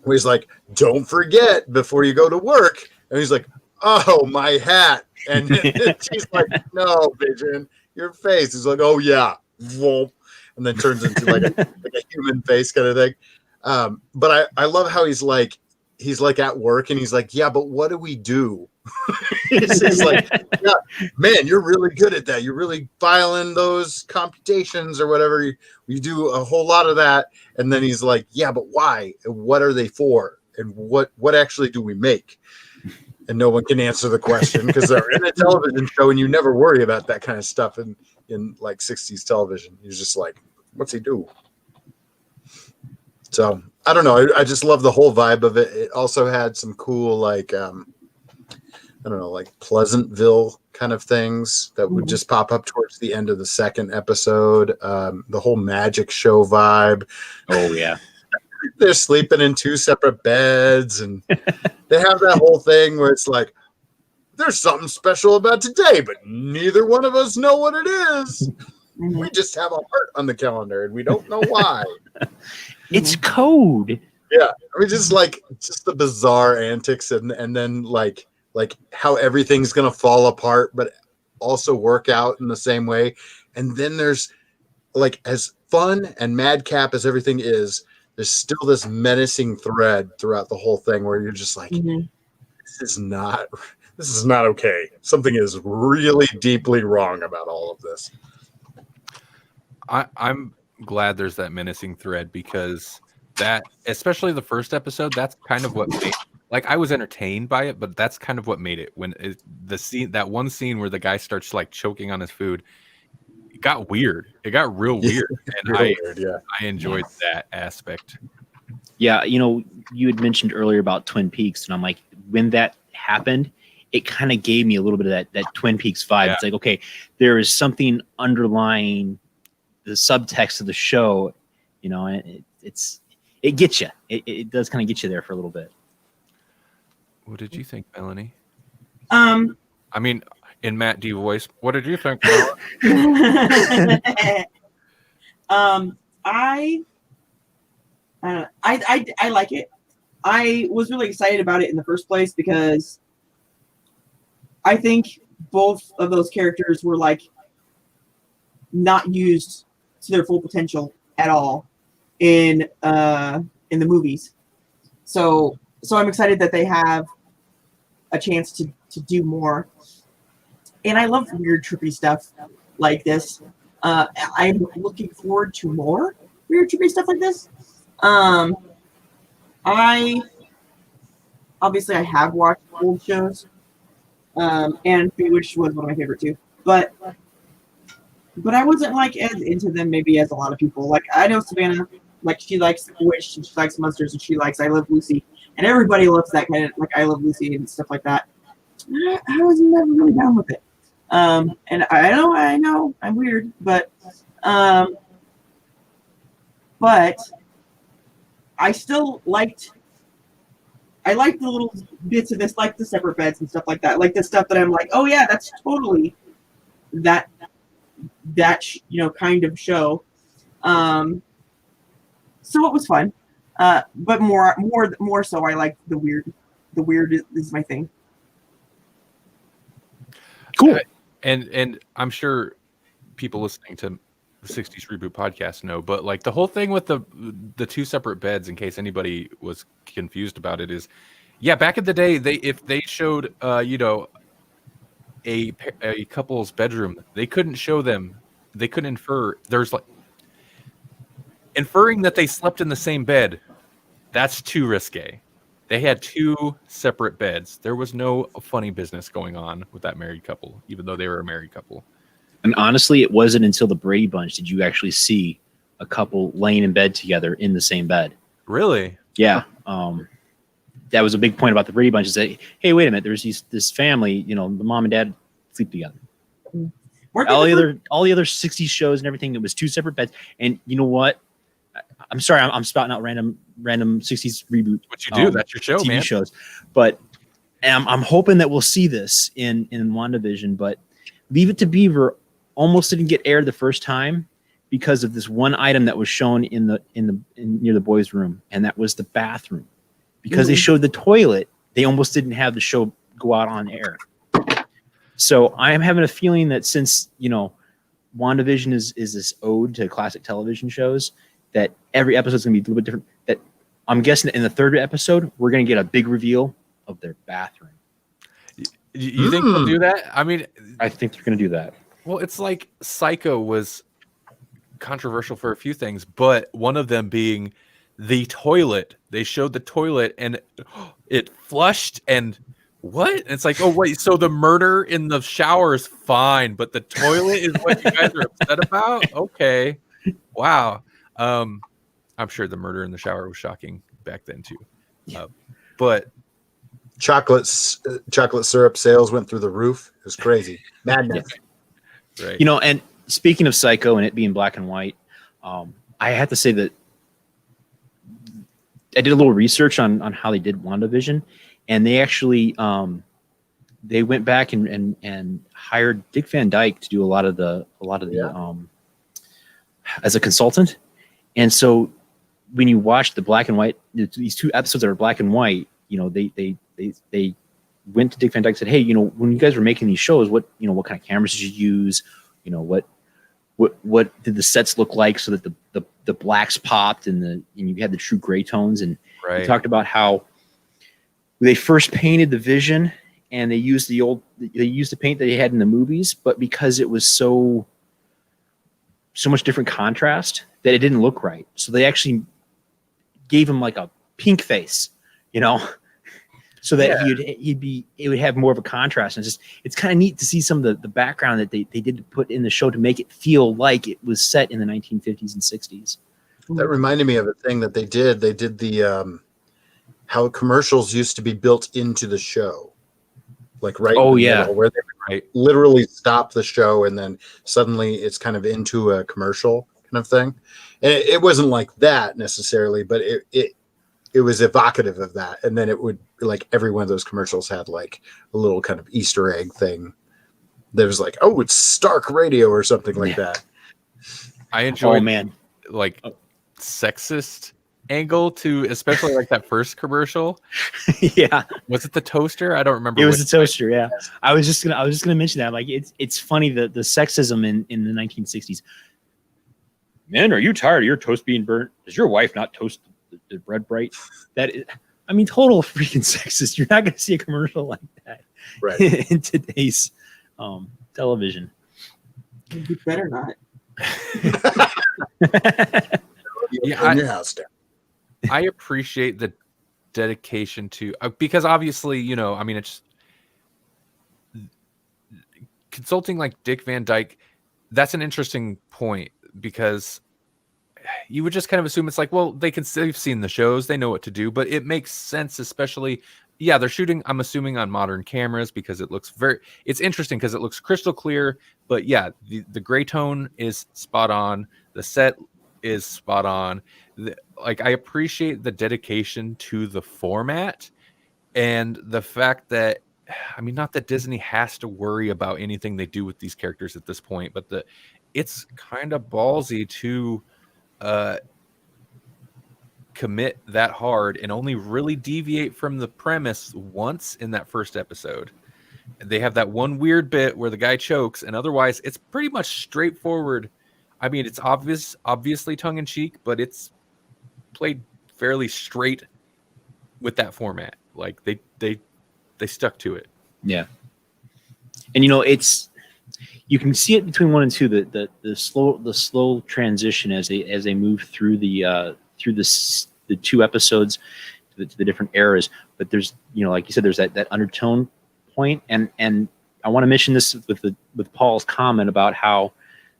Where he's like, don't forget before you go to work. And he's like, oh, my hat. And she's like, no, Vision, your face. He's like, oh, yeah. And then turns into like a human face kind of thing. But I love how he's like at work and he's like, yeah, but what do we do? He's like, yeah, man, you're really good at that. You're really filing those computations or whatever. You do a whole lot of that. And then he's like, yeah, but why? And what are they for? And what actually do we make? And no one can answer the question because they're in a television show and you never worry about that kind of stuff in like 60s television. He's just like, what's he do? So I don't know. I just love the whole vibe of it. It also had some cool, like, I don't know, like Pleasantville kind of things that would just pop up towards the end of the second episode. The whole magic show vibe. Oh, yeah. They're sleeping in 2 separate beds, and they have that whole thing where it's like, there's something special about today, but neither one of us know what it is. We just have a heart on the calendar, and we don't know why. It's code. Yeah, I mean, just the bizarre antics, and then like how everything's gonna fall apart, but also work out in the same way. And then there's like, as fun and madcap as everything is, there's still this menacing thread throughout the whole thing where you're just like, this is not okay. Something is really deeply wrong about all of this. I'm glad there's that menacing thread, because that, especially the first episode, that's kind of what made, like, I was entertained by it, but that's kind of what made it. When that one scene where the guy starts like choking on his food, it got weird. It got real weird, and I enjoyed that aspect. Yeah, you had mentioned earlier about Twin Peaks, and I'm like, when that happened, it kind of gave me a little bit of that Twin Peaks vibe. Yeah. It's like, okay, there is something underlying the subtext of the show, and it gets you. It does kind of get you there for a little bit. What did you think, Melanie? I mean, in Matt D voice, what did you think? I like it. I was really excited about it in the first place because I think both of those characters were like not used to their full potential at all in the movies. So I'm excited that they have a chance to do more. And I love weird, trippy stuff like this. I'm looking forward to more weird, trippy stuff like this. I have watched old shows, and Bewitched was one of my favorite too. But I wasn't like as into them maybe as a lot of people. Like, I know Savannah, like, she likes Bewitched and she likes Monsters and she likes I Love Lucy, and everybody loves that kind of, like, I Love Lucy and stuff like that. I was never really down with it. And I know I'm weird, but I still liked the little bits of this, like the separate beds and stuff like that, like the stuff that I'm like, oh yeah, that's totally that kind of show. So it was fun, but more so, I like the weird. The weird is my thing. Cool. And I'm sure people listening to the 60s Reboot Podcast know, but like the whole thing with the 2 separate beds, in case anybody was confused about it, is, yeah, back in the day, if they showed a couple's bedroom, they couldn't show them, they couldn't infer, there's like inferring that they slept in the same bed, that's too risque. They had 2 separate beds. There was no funny business going on with that married couple, even though they were a married couple. And honestly, it wasn't until the Brady Bunch did you actually see a couple laying in bed together in the same bed. Really? Yeah. That was a big point about the Brady Bunch, is that, hey, wait a minute, there's this family, the mom and dad sleep together. all the other 60s shows and everything, it was 2 separate beds. And you know what? I'm sorry, I'm spouting out random 60s reboot. What you do? That's your show, TV man. shows. But I'm hoping that we'll see this in WandaVision. But Leave It to Beaver almost didn't get aired the first time because of this one item that was shown in near the boys' room, and that was the bathroom. Because they showed the toilet, they almost didn't have the show go out on air. So I am having a feeling that since WandaVision is this ode to classic television shows, that every episode is going to be a little bit different. That I'm guessing that in the 3rd episode, we're going to get a big reveal of their bathroom. You think they'll do that? I mean, I think they're going to do that. Well, it's like Psycho was controversial for a few things, but one of them being the toilet. They showed the toilet and it flushed and what? And it's like, oh wait, so the murder in the shower is fine, but the toilet is what you guys are upset about? Okay. Wow. I'm sure the murder in the shower was shocking back then too. But chocolate syrup sales went through the roof. It was crazy. Madness. Right. And speaking of Psycho and it being black and white, I have to say that I did a little research on how they did WandaVision, and they actually they went back and hired Dick Van Dyke to do a lot of the as a consultant. And so when you watch the black and white, these 2 episodes that are black and white, they went to Dick Van Dyke and said, hey, when you guys were making these shows, what kind of cameras did you use? What did the sets look like so that the blacks popped and you had the true gray tones? And we talked about how they first painted the Vision and they used the paint that they had in the movies, but because it was so much different contrast that it didn't look right. So they actually gave him like a pink face, so that it would have more of a contrast. And it's kind of neat to see some of the background that they did put in the show to make it feel like it was set in the 1950s and 60s. That reminded me of a thing that they did. They did the how commercials used to be built into the show, like right. Oh in the yeah, middle, where they would literally stop the show and then suddenly it's kind of into a commercial kind of thing. And it wasn't like that necessarily, but it was evocative of that. And then it would like every one of those commercials had like a little kind of Easter egg thing. That was like, oh, it's Stark Radio or something like that. I enjoyed like sexist angle to, especially like that first commercial. Yeah. Was it the toaster? I don't remember. It was the toaster. Yeah. I was just gonna mention that. Like it's funny the sexism in the 1960s. Men, are you tired of your toast being burnt? Does your wife not toast the bread bright? That is, total freaking sexist. You're not going to see a commercial like that in today's television. You better not. I appreciate the dedication to because obviously it's consulting like Dick Van Dyke. That's an interesting point because you would just kind of assume it's like, well, they've seen the shows, they know what to do, but it makes sense, especially, they're shooting, I'm assuming, on modern cameras because it looks it's interesting because it looks crystal clear, but the gray tone is spot on, the set is spot on. I appreciate the dedication to the format and the fact that, not that Disney has to worry about anything they do with these characters at this point, but it's kind of ballsy to commit that hard and only really deviate from the premise once in that first episode. They have that one weird bit where the guy chokes, and otherwise it's pretty much straightforward. It's obviously tongue-in-cheek, but it's played fairly straight with that format. Like they stuck to it. Yeah. And you can see it between 1 and 2, the slow transition as they move through the 2 episodes to the different eras. But there's like you said, there's that undertone point, and I want to mention this with Paul's comment about how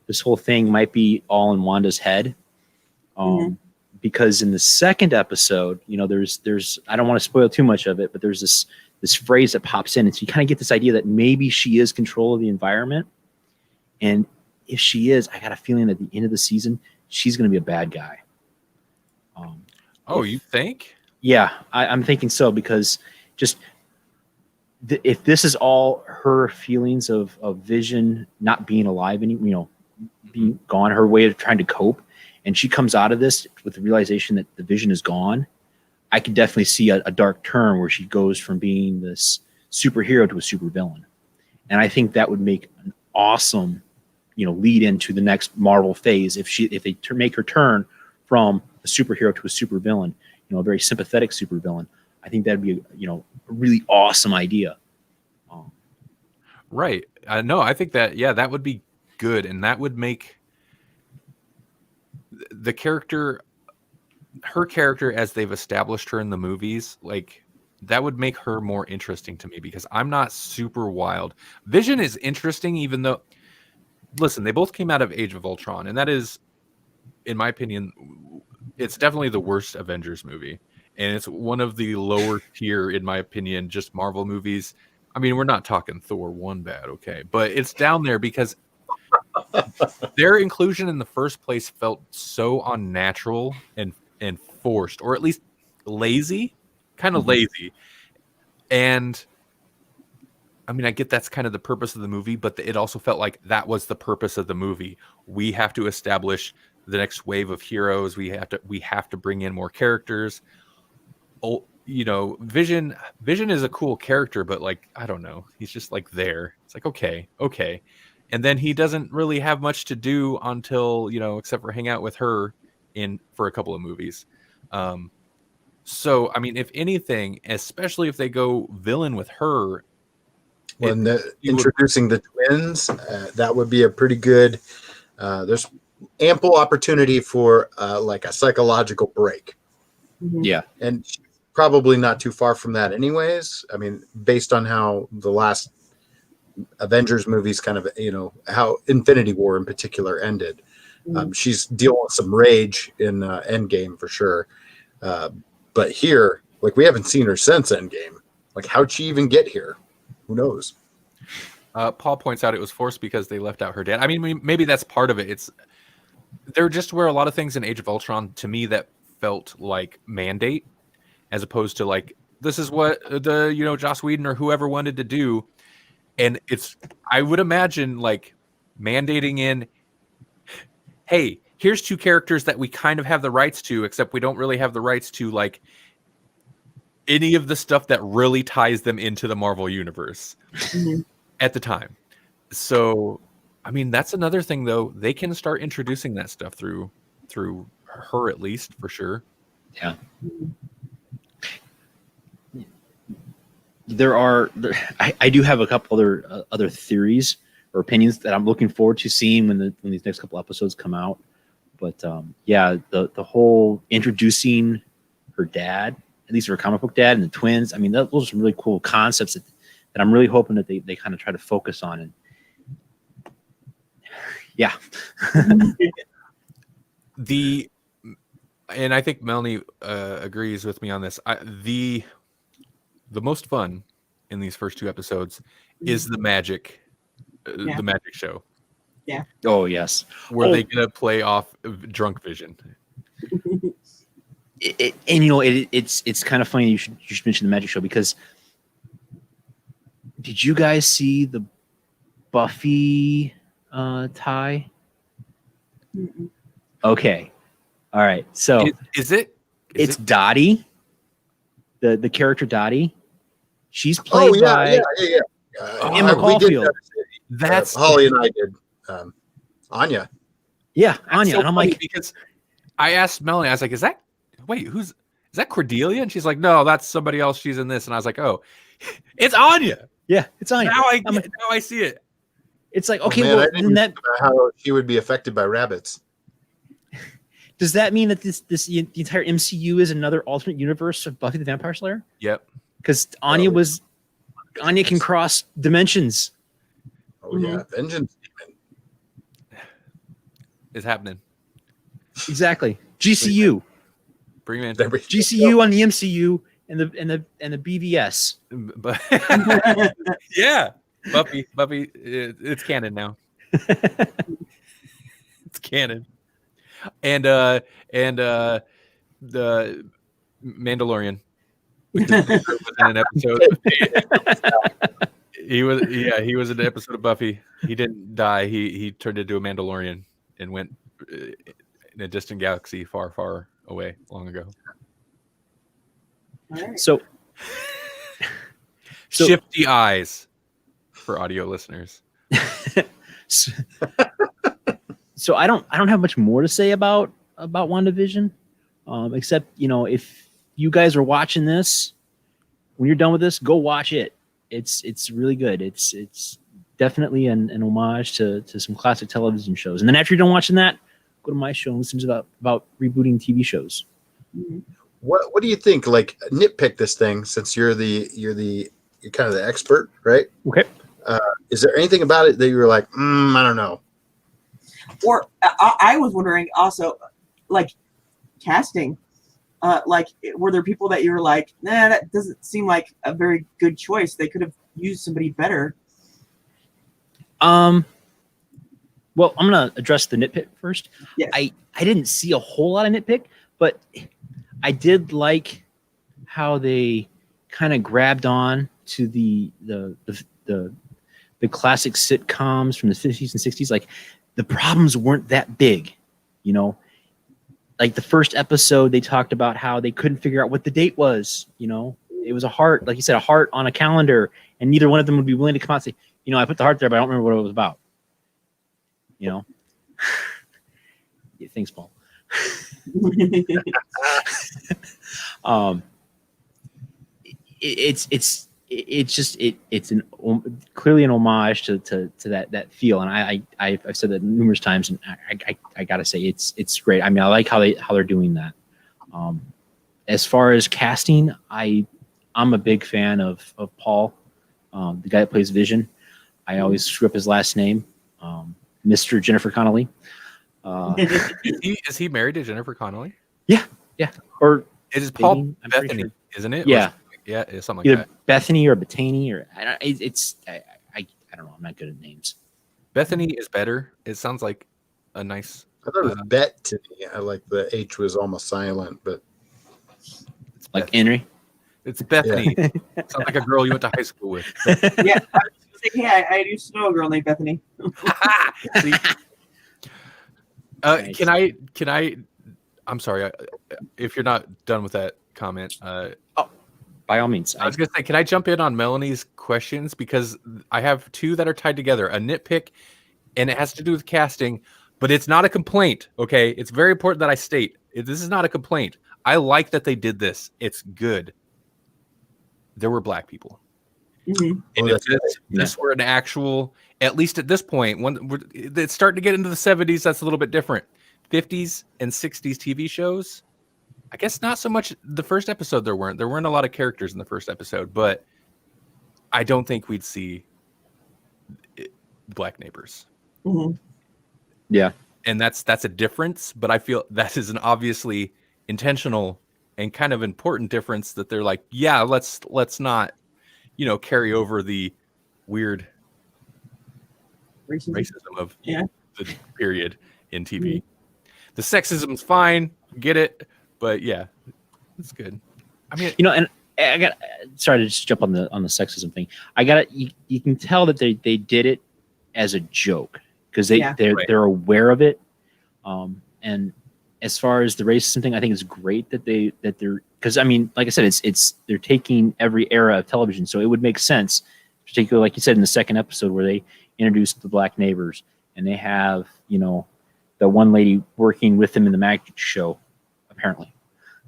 this whole thing might be all in Wanda's head, because in the second episode, there's I don't want to spoil too much of it, but there's this phrase that pops in, and so you kind of get this idea that maybe she is control of the environment. And if she is, I got a feeling that at the end of the season, she's going to be a bad guy. You think? Yeah, I'm thinking so, because just if this is all her feelings of Vision not being alive anymore, being gone, her way of trying to cope, and she comes out of this with the realization that the Vision is gone, I could definitely see a dark turn where she goes from being this superhero to a supervillain. And I think that would make an awesome, lead into the next Marvel phase if they make her turn from a superhero to a supervillain, a very sympathetic supervillain. I think that'd be a really awesome idea. Right. No, I think that would be good, and that would make the character, her character as they've established her in the movies, like that would make her more interesting to me, because I'm not super wild. Vision is interesting, even though, listen, they both came out of Age of Ultron, and that is, in my opinion, it's definitely the worst Avengers movie, and it's one of the lower tier, in my opinion, just Marvel movies. I mean, we're not talking Thor 1 bad, okay, but it's down there because their inclusion in the first place felt so unnatural and forced, or at least lazy, kind of lazy. And I mean, I get that's kind of the purpose of the movie, but it also felt like that was the purpose of the movie. We have to establish the next wave of heroes. We have to bring in more characters. Vision is a cool character, but like, I don't know, he's just like there. It's like, okay. And then he doesn't really have much to do until, except for hang out with her for a couple of movies. So, I mean, if anything, especially if they go villain with her. When introducing the twins, that would be a pretty good, there's ample opportunity for like a psychological break. Yeah. And probably not too far from that anyways. I mean, based on how the last Avengers movies kind of, how Infinity War in particular ended. She's dealing with some rage in Endgame for sure. But here, like, we haven't seen her since Endgame. Like, how'd she even get here? Who knows? Paul points out it was forced because they left out her dad. I mean, maybe that's part of it. There just were a lot of things in Age of Ultron to me that felt like mandate, as opposed to like, this is what the Joss Whedon or whoever wanted to do. And I would imagine like mandating in, hey, here's two characters that we kind of have the rights to, except we don't really have the rights to like any of the stuff that really ties them into the Marvel universe at the time. So, I mean, that's another thing though. They can start introducing that stuff through her, at least, for sure. Yeah. I do have a couple other theories or opinions that I'm looking forward to seeing when these next couple episodes come out. But the whole introducing her dad, at least her comic book dad, and the twins. I mean, those are some really cool concepts that I'm really hoping that they kind of try to focus on. And yeah. And I think Melanie agrees with me on this. The most fun in these first two episodes is the magic show. Yeah. Oh yes. Where they get to play off drunk Vision. It's kind of funny you should mention the magic show, because did you guys see the Buffy tie? Mm-mm. Okay. All right. So it's Dottie, the character Dottie. She's played by Emma Caulfield. That's Holly and I did. Anya. Yeah, That's Anya. so And I'm funny like, because I asked Melanie, I was like, is that Cordelia? And she's like, no, that's somebody else. She's in this. And I was like, oh, it's Anya. yeah, it's Anya. Now I see it. It's like, okay, man, well, I didn't then think about how she would be affected by rabbits. does that mean that the entire MCU is another alternate universe of Buffy the Vampire Slayer? Yep. Because Anya can cross dimensions. Oh yeah, Vengeance Demon Is happening. Exactly. GCU. Bring me in. GCU on the MCU and the BVS. But yeah, Buffy, it's canon now. It's canon. And the Mandalorian was in an episode. He was in an episode of Buffy. He didn't die. He turned into a Mandalorian and went in a distant galaxy far, far away long ago. Right. So Shifty eyes for audio listeners. So I don't have much more to say about WandaVision, except if you guys are watching this, when you're done with this, go watch it. It's really good. It's definitely an homage to some classic television shows. And then after you're done watching that, go to my show and listen to about rebooting TV shows. Mm-hmm. What do you think? Like, nitpick this thing, since you're kind of the expert, right? Okay. Is there anything about it that you were like, I don't know? Or I was wondering also, like, casting. Like, were there people that you were like, nah, that doesn't seem like a very good choice. They could have used somebody better. Well, I'm gonna address the nitpick first. Yes. I didn't see a whole lot of nitpick, but I did like how they kind of grabbed on to the classic sitcoms from the 50s and 60s. Like, the problems weren't that big, Like the first episode, they talked about how they couldn't figure out what the date was. It was a heart, like you said, a heart on a calendar, and neither one of them would be willing to come out and say, I put the heart there, but I don't remember what it was about. Yeah, thanks, Paul. It's clearly an homage to that feel, and I've said that numerous times, and I gotta say it's great. I mean, I like how they're doing that. As far as casting, I'm a big fan of Paul, the guy that plays Vision. I always screw up his last name, Mr. Jennifer Connelly. Is he married to Jennifer Connelly? Yeah. Or it is Paul I'm Bethany, sure. Isn't it? Yeah. Yeah, it's something like Either that. Bethany or Bethany, or I don't know. I'm not good at names. Bethany is better. It sounds like a nice. I thought it was Bettany. I like the H was almost silent, but It's Like Bethany. Henry. It's Bethany. Sounds like a girl you went to high school with. Yeah, I was just thinking, yeah, I used to know a girl named Bethany. See? Nice. Can I? I'm sorry if you're not done with that comment. By all means. I was gonna say, can I jump in on Melanie's questions, because I have two that are tied together. A nitpick, and it has to do with casting, but it's not a complaint. Okay, it's very important that I state this is not a complaint. I like that they did this. It's good. There were black people. Mm-hmm. And if this were an actual, at least at this point, when it's starting to get into the 70s, that's a little bit different. 50s and 60s TV shows, I guess not so much. The first episode there weren't a lot of characters in the first episode, but I don't think we'd see black neighbors. Mm-hmm. Yeah. And that's a difference, but I feel that is an obviously intentional and kind of important difference, that they're like, yeah, let's not, carry over the weird racism of the period in TV. Mm-hmm. The sexism's fine, get it, but yeah, it's good. I mean, and I got sorry to just jump on the sexism thing. You can tell that they did it as a joke, because they're aware of it. And as far as the racism thing, I think it's great that they're, because I mean, like I said, they're taking every era of television, so it would make sense, particularly like you said in the second episode where they introduced the black neighbors, and they have the one lady working with them in the magic show, apparently,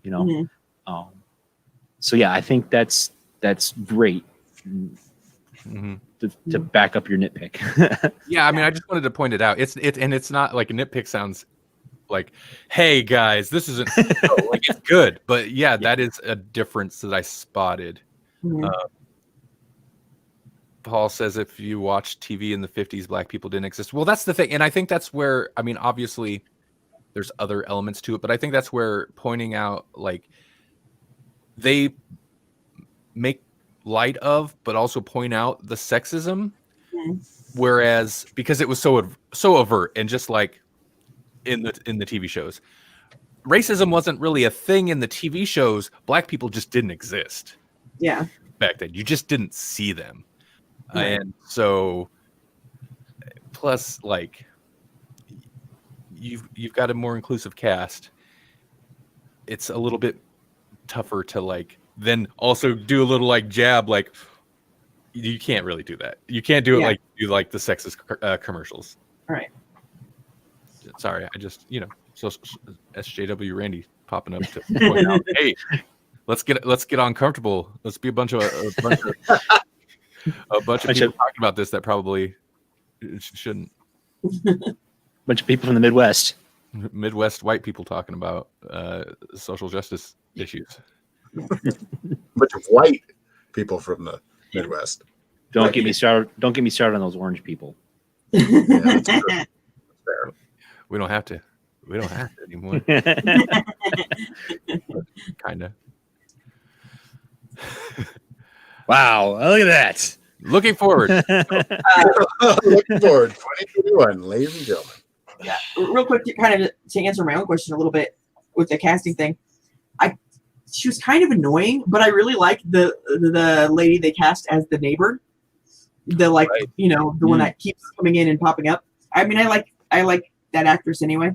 Mm-hmm. So yeah, I think that's great. mm-hmm. To back up your nitpick. Yeah, I mean, I just wanted to point it out. It's not like a nitpick sounds like, hey guys, this isn't like it's good, but yeah, that is a difference that I spotted. Mm-hmm. Paul says if you watch TV in the 50s, black people didn't exist. Well, that's the thing, and I think that's where, I mean, obviously there's other elements to it, but I think that's where pointing out, like, they make light of, but also point out the sexism. Mm-hmm. Whereas because it was so overt and just like in the TV shows, racism wasn't really a thing in the TV shows. Black people just didn't exist. Yeah. Back then, you just didn't see them, Right. and so plus like you've got a more inclusive cast. It's a little bit tougher to like then also do a little like jab like you can't really do that. You can't do it like you like the sexist commercials. All right. Sorry, I just so SJW Randy popping up to point out, hey, let's get uncomfortable. Let's be a bunch of people talking about this that probably shouldn't. Bunch of people from the Midwest. Midwest white people talking about social justice issues. Bunch of white people from the Midwest. Don't get me started. Don't get me started on those orange people. Yeah, that's true. That's fair. We don't have to. We don't have to anymore. Kind of. Wow, look at that. Looking forward. Looking forward. 2021, ladies and gentlemen. Yeah. Real quick, to answer my own question a little bit with the casting thing. She was kind of annoying, but I really liked the lady they cast as the neighbor. The Right. the one that keeps coming in and popping up. I mean, I like that actress anyway.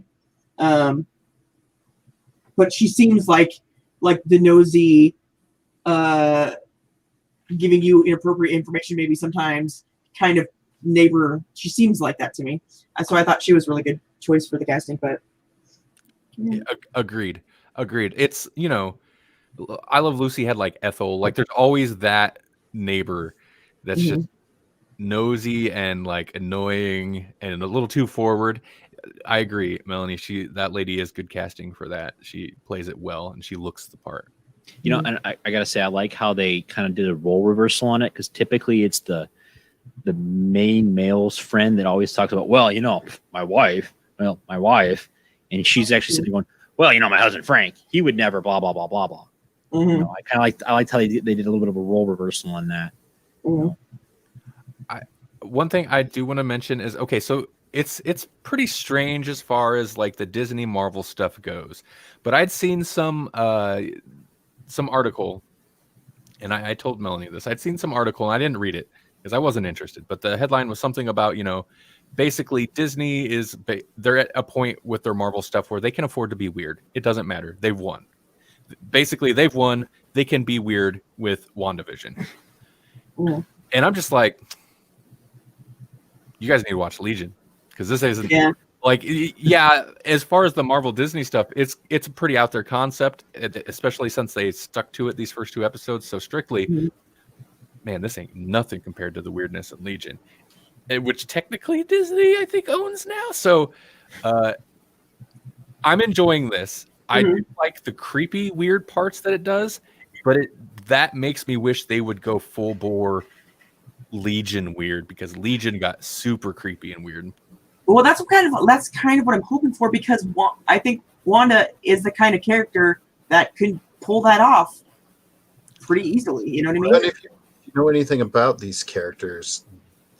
But she seems like the nosy, giving you inappropriate information maybe sometimes kind of neighbor. She seems like that to me. So I thought she was a really good choice for the casting. But Yeah, agreed. It's I Love Lucy had like Ethel. Like there's always that neighbor that's just nosy and like annoying and a little too forward. I agree, Melanie. That lady is good casting for that. She plays it well and she looks the part. And I gotta say, I like how they kind of did a role reversal on it, because typically it's the main male's friend that always talks about, my wife, and she's actually sitting going, my husband Frank, he would never, blah blah blah blah blah. Mhm. I liked how they did a little bit of a role reversal on that. Mhm. One thing I do want to mention is so it's pretty strange as far as like the Disney Marvel stuff goes, but I'd seen some article, and I told Melanie this. I'd seen some article and I didn't read it because I wasn't interested, but the headline was something about basically Disney they're at a point with their Marvel stuff where they can afford to be weird. It doesn't matter. They've won. Basically, they've won. They can be weird with WandaVision. Mhm. And I'm just like, you guys need to watch Legion, because this isn't as far as the Marvel Disney stuff, it's a pretty out there concept, especially since they stuck to it these first two episodes so strictly. Man, this ain't nothing compared to the weirdness of Legion, which technically Disney I think owns now. So I'm enjoying this. I do like the creepy weird parts that it does, but that makes me wish they would go full bore Legion weird, because Legion got super creepy and weird. Well, that's kind of what I'm hoping for, because I think Wanda is the kind of character that could pull that off pretty easily. You know what I mean? But if you know anything about these characters,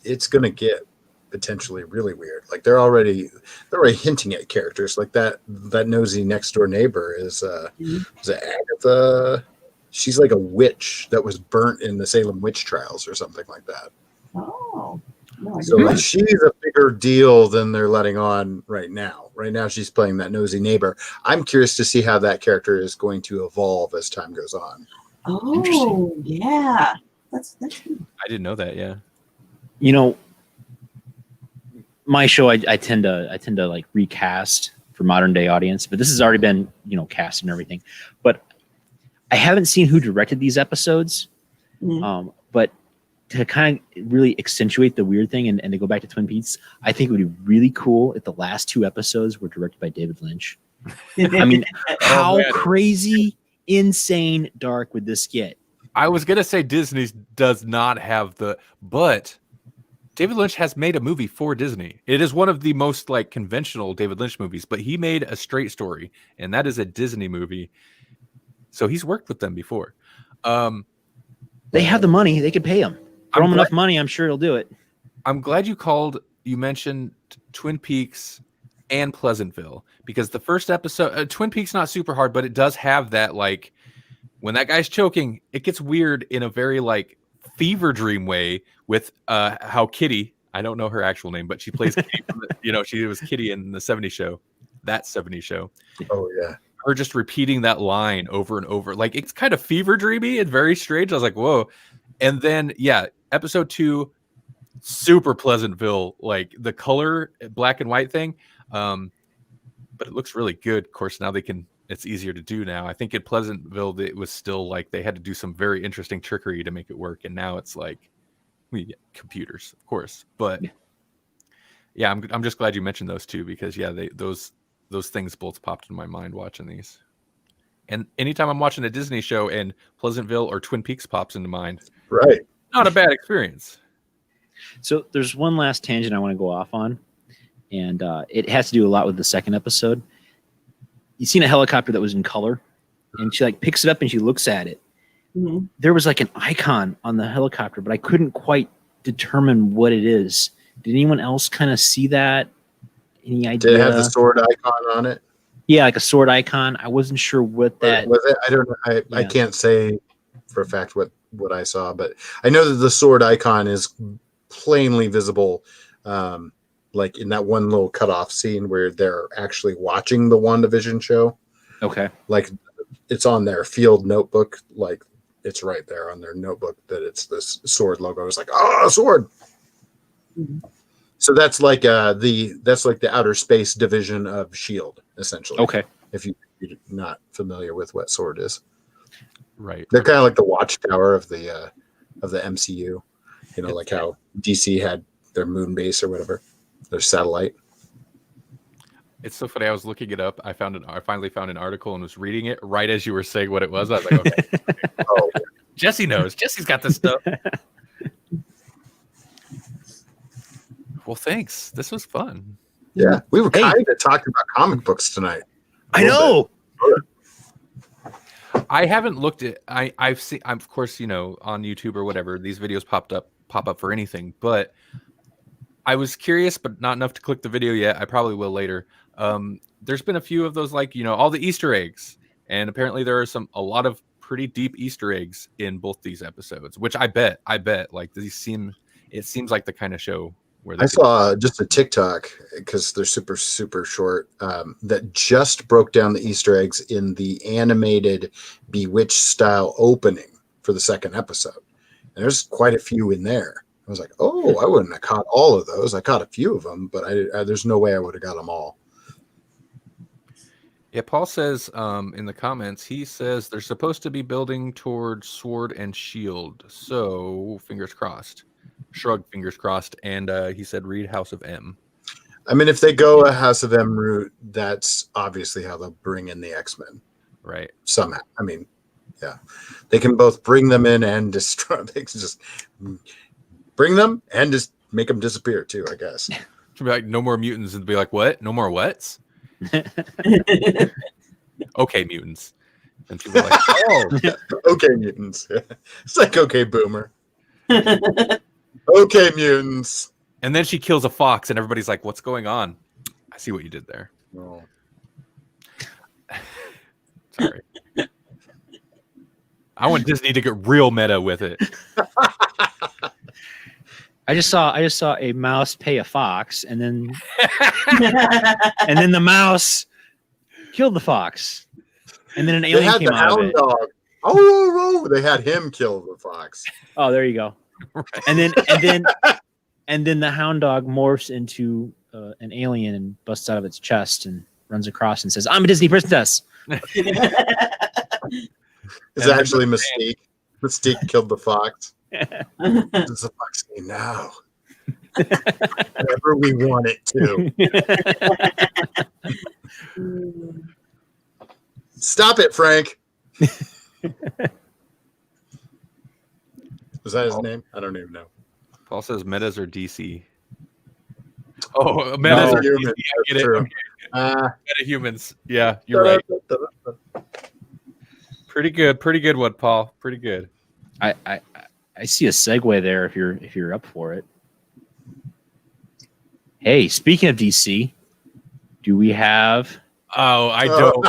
it's going to get potentially really weird. Like they're already hinting at characters like that nosy next door neighbor is it Agatha? She's like a witch that was burnt in the Salem witch trials or something like that. Oh. No, I So didn't. like she's a bigger deal than they're letting on right now. Right now she's playing that nosy neighbor. I'm curious to see how that character is going to evolve as time goes on. Oh, yeah. That's good. I didn't know that. Yeah. My show, I tend to like recast for modern day audience, but this has already been cast and everything. But I haven't seen who directed these episodes. But to kind of really accentuate the weird thing and to go back to Twin Peaks, I think it would be really cool if the last two episodes were directed by David Lynch. I mean, how man. crazy, insane, dark would this get? I was gonna say Disney does not have but David Lynch has made a movie for Disney. It is one of the most like conventional David Lynch movies, but he made A Straight Story, and that is a Disney movie. So he's worked with them before. They have the money; they could pay him. Throw him enough money, I'm sure he'll do it. I'm glad you mentioned Twin Peaks and Pleasantville, because the first episode, Twin Peaks not super hard, but it does have that, like, when that guy's choking, it gets weird in a very like fever dream way with how Kitty, I don't know her actual name, but she plays Kitty from she was Kitty in the 70s show, that 70s show. Oh yeah. Her just repeating that line over and over, like it's kind of fever dreamy and very strange. I was like, whoa. And then episode 2, super Pleasantville, like the color black and white thing, but it looks really good. Of course, now it's easier to do now. I think in Pleasantville it was still like they had to do some very interesting trickery to make it work, and now it's like we get computers, of course. But I'm just glad you mentioned those two, because those things both popped in my mind watching these. And anytime I'm watching a Disney show and Pleasantville or Twin Peaks pops into mind, right, not a bad experience. So there's one last tangent I want to go off on, and it has to do a lot with the second episode. You seen a helicopter that was in color, and she like picks it up and she looks at it. Mm-hmm. There was like an icon on the helicopter, but I couldn't quite determine what it is. Did anyone else kind of see that? Any idea? Did it have the sword icon on it? Yeah, like a sword icon. I wasn't sure what that was. It? I don't know. I can't say for a fact what I saw, but I know that the sword icon is plainly visible, like in that one little cutoff scene where they're actually watching the WandaVision show. Okay. Like it's on their field notebook, like it's right there on their notebook that it's this sword logo. It's like, oh, a sword. Mm-hmm. So that's like the outer space division of S.H.I.E.L.D. essentially. Okay. If you're not familiar with what sword is. Right. They're kind of like the watchtower of the MCU. Like how DC had their moon base or whatever, their satellite. It's so funny. I was looking it up. I finally found an article and was reading it right as you were saying what it was. I was like, okay. Oh, Jesse knows. Jesse's got this stuff. Well, thanks. This was fun. yeah. We were kind of talking about comic books tonight. I know. I haven't looked at. I've seen. Of course, on YouTube or whatever, these videos pop up for anything. But I was curious, but not enough to click the video yet. I probably will later. There's been a few of those, like all the Easter eggs, and apparently there are a lot of pretty deep Easter eggs in both these episodes. Which I bet, like it seems like the kind of show where I saw just a TikTok, because they're super, super short, that just broke down the Easter eggs in the animated Bewitched style opening for the second episode. And there's quite a few in there. I was like, oh, I wouldn't have caught all of those. I caught a few of them, but there's no way I would have got them all. Yeah, Paul says in the comments, he says they're supposed to be building towards Sword and Shield. So fingers crossed. Shrug, fingers crossed. And he said read House of M. I mean, if they go a House of M route, that's obviously how they'll bring in the X-Men. Right. Somehow. I mean, yeah. They can both bring them in and destroy. They can just bring them and just make them disappear too, I guess. Should be like, no more mutants, and be like, what? No more whats? Okay, mutants. And people are like, oh. Okay, mutants. It's like, okay, boomer. Okay, mutants. And then she kills a fox, and everybody's like, what's going on? I see what you did there. Oh. Sorry. I want Disney to get real meta with it. I just saw a mouse pay a fox, and then the mouse killed the fox, and then an alien came out of it. Dog. Oh, they had him kill the fox. Oh, there you go. Right. And then the hound dog morphs into an alien and busts out of its chest and runs across and says, "I'm a Disney princess." It's actually Mystique. Mystique killed the fox. What does the fox say now? Whatever we want it to. Stop it, Frank. Was that his name? I don't even know. Paul says metas are DC. Oh, metas are DC. I get it. Okay. Meta humans. Yeah, you're right. Pretty good one, Paul. Pretty good. I see a segue there if you're up for it. Hey, speaking of DC, do we have? Oh, I don't.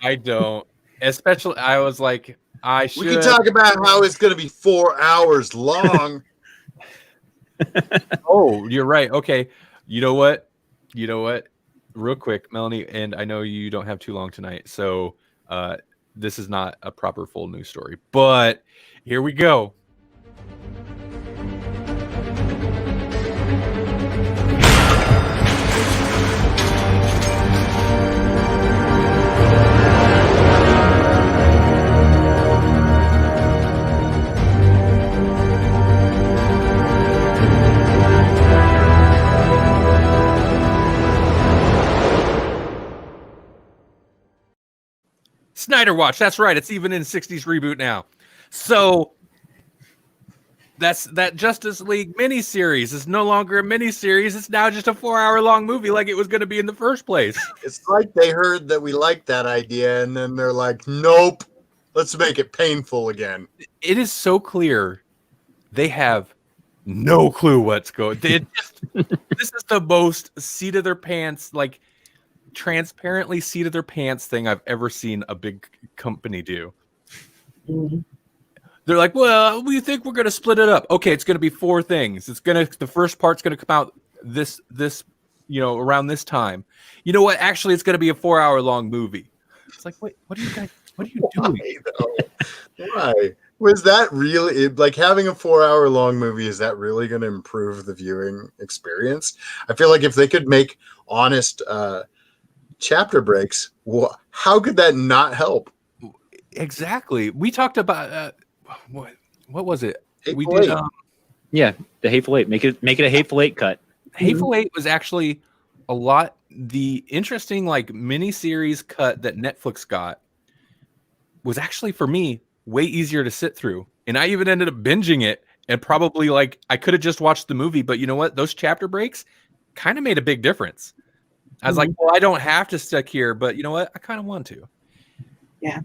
I don't. Especially, I was like, I should. We can talk about how it's going to be 4 hours long. Oh, you're right. Okay. You know what? Real quick, Melanie, and I know you don't have too long tonight, so this is not a proper full news story, but here we go. Snyder Watch. That's right. It's even in 60s reboot now. So that Justice League miniseries is no longer a miniseries. It's now just a 4-hour long movie like it was going to be in the first place. It's like they heard that we liked that idea, and then they're like, nope, let's make it painful again. It is so clear they have no clue what's going. This is the most seat of their pants, like transparently seat of their pants thing I've ever seen a big company do. Mhm. They're like, well, we think we're going to split it up. Okay, it's going to be 4 things. The first part's going to come out this around this time. You know what? Actually, it's going to be a 4-hour long movie. It's like, wait, what are you doing? Why? Was that really like having a 4-hour long movie? Is that really going to improve the viewing experience? I feel like if they could make honest chapter breaks, how could that not help? Exactly. We talked about what was it? Hateful We did. Eight. The Hateful Eight. Make it a Hateful Eight cut. Hateful Eight was actually a lot. The interesting mini-series cut that Netflix got was actually for me way easier to sit through, and I even ended up binging it. And probably I could have just watched the movie, but you know what? Those chapter breaks kind of made a big difference. I was like, well, I don't have to stick here, but you know what? I kind of want to. Yeah.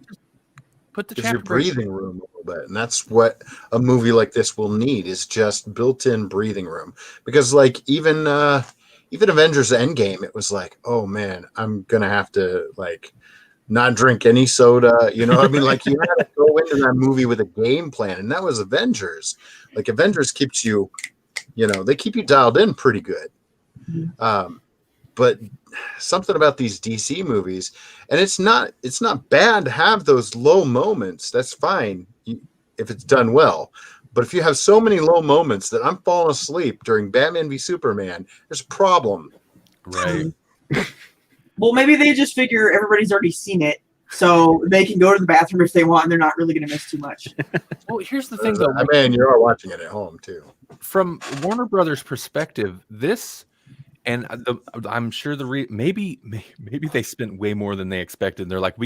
Put the Gives chapter you breathing room a little bit, and that's what a movie like this will need, is just built-in breathing room. Because even Avengers Endgame, it was like, oh man, I'm gonna have to not drink any soda. You know what I mean? You had to go into that movie with a game plan, and that was Avengers. Avengers keeps you, they keep you dialed in pretty good. But something about these DC movies, and it's not bad to have those low moments. That's fine if it's done well. But if you have so many low moments that I'm falling asleep during Batman v Superman, there's a problem. Right. Well, maybe they just figure everybody's already seen it, so they can go to the bathroom if they want, and they're not really going to miss too much. Well, here's the thing, though. I mean, you are watching it at home too. From Warner Brothers' perspective, this, and I'm sure maybe they spent way more than they expected. They're like,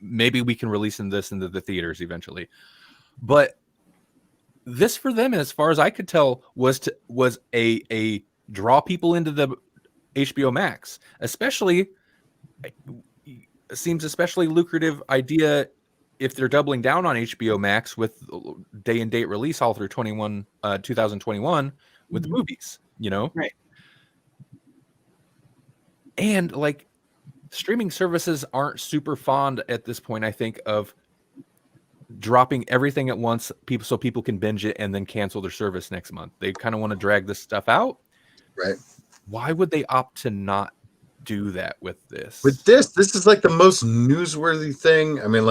maybe we can release this into the theaters eventually. But this for them, as far as I could tell, was a draw people into the HBO Max, especially. It seems especially lucrative idea if they're doubling down on HBO Max with day and date release all through 2021 with the movies, Right. And streaming services aren't super fond at this point, I think, of dropping everything at once, so people can binge it and then cancel their service next month. They kind of want to drag this stuff out. Right. Why would they opt to not do that with this? With this is the most newsworthy thing. I mean,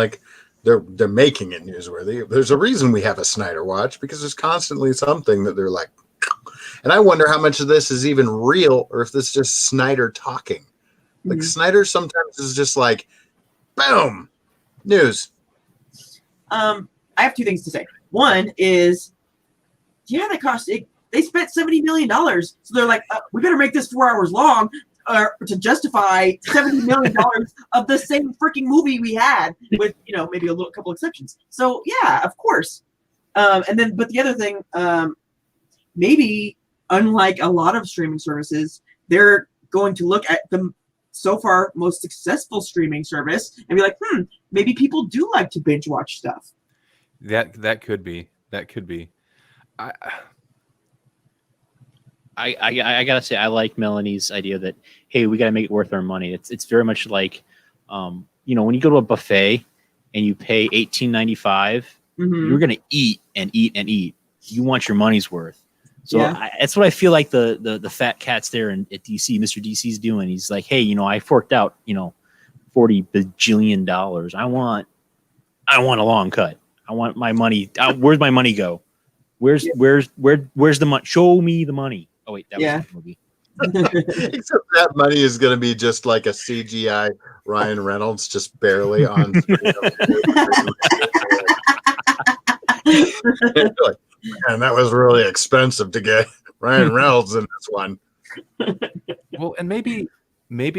they're making it newsworthy. There's a reason we have a Snyder Watch, because there's constantly something that they're like, and I wonder how much of this is even real, or if this is just Snyder talking. Snyder sometimes is just boom, news. I have 2 things to say. One is, they cost it. They spent $70 million, so they're like, we better make this 4 hours long to justify $70 million of the same freaking movie we had, with maybe a couple exceptions. So yeah, of course. But the other thing, maybe unlike a lot of streaming services, they're going to look at the so far most successful streaming service and be like, maybe people do like to binge watch stuff. That could be. I gotta say I like Melanie's idea that, hey, we gotta make it worth our money. It's very much like, when you go to a buffet and you pay $18.95, you're gonna eat and eat and eat. You want your money's worth. So that's what I feel like the fat cat's there at DC, Mr. DC's doing. He's like, hey, I forked out $40 bajillion. I want a long cut. I want my money. Where's my money go? Where's the money? Show me the money. Oh wait, that was the movie. Except that money is going to be just like a CGI Ryan Reynolds, just barely on. Like, man, that was really expensive to get Ryan Reynolds in this one. Well, and maybe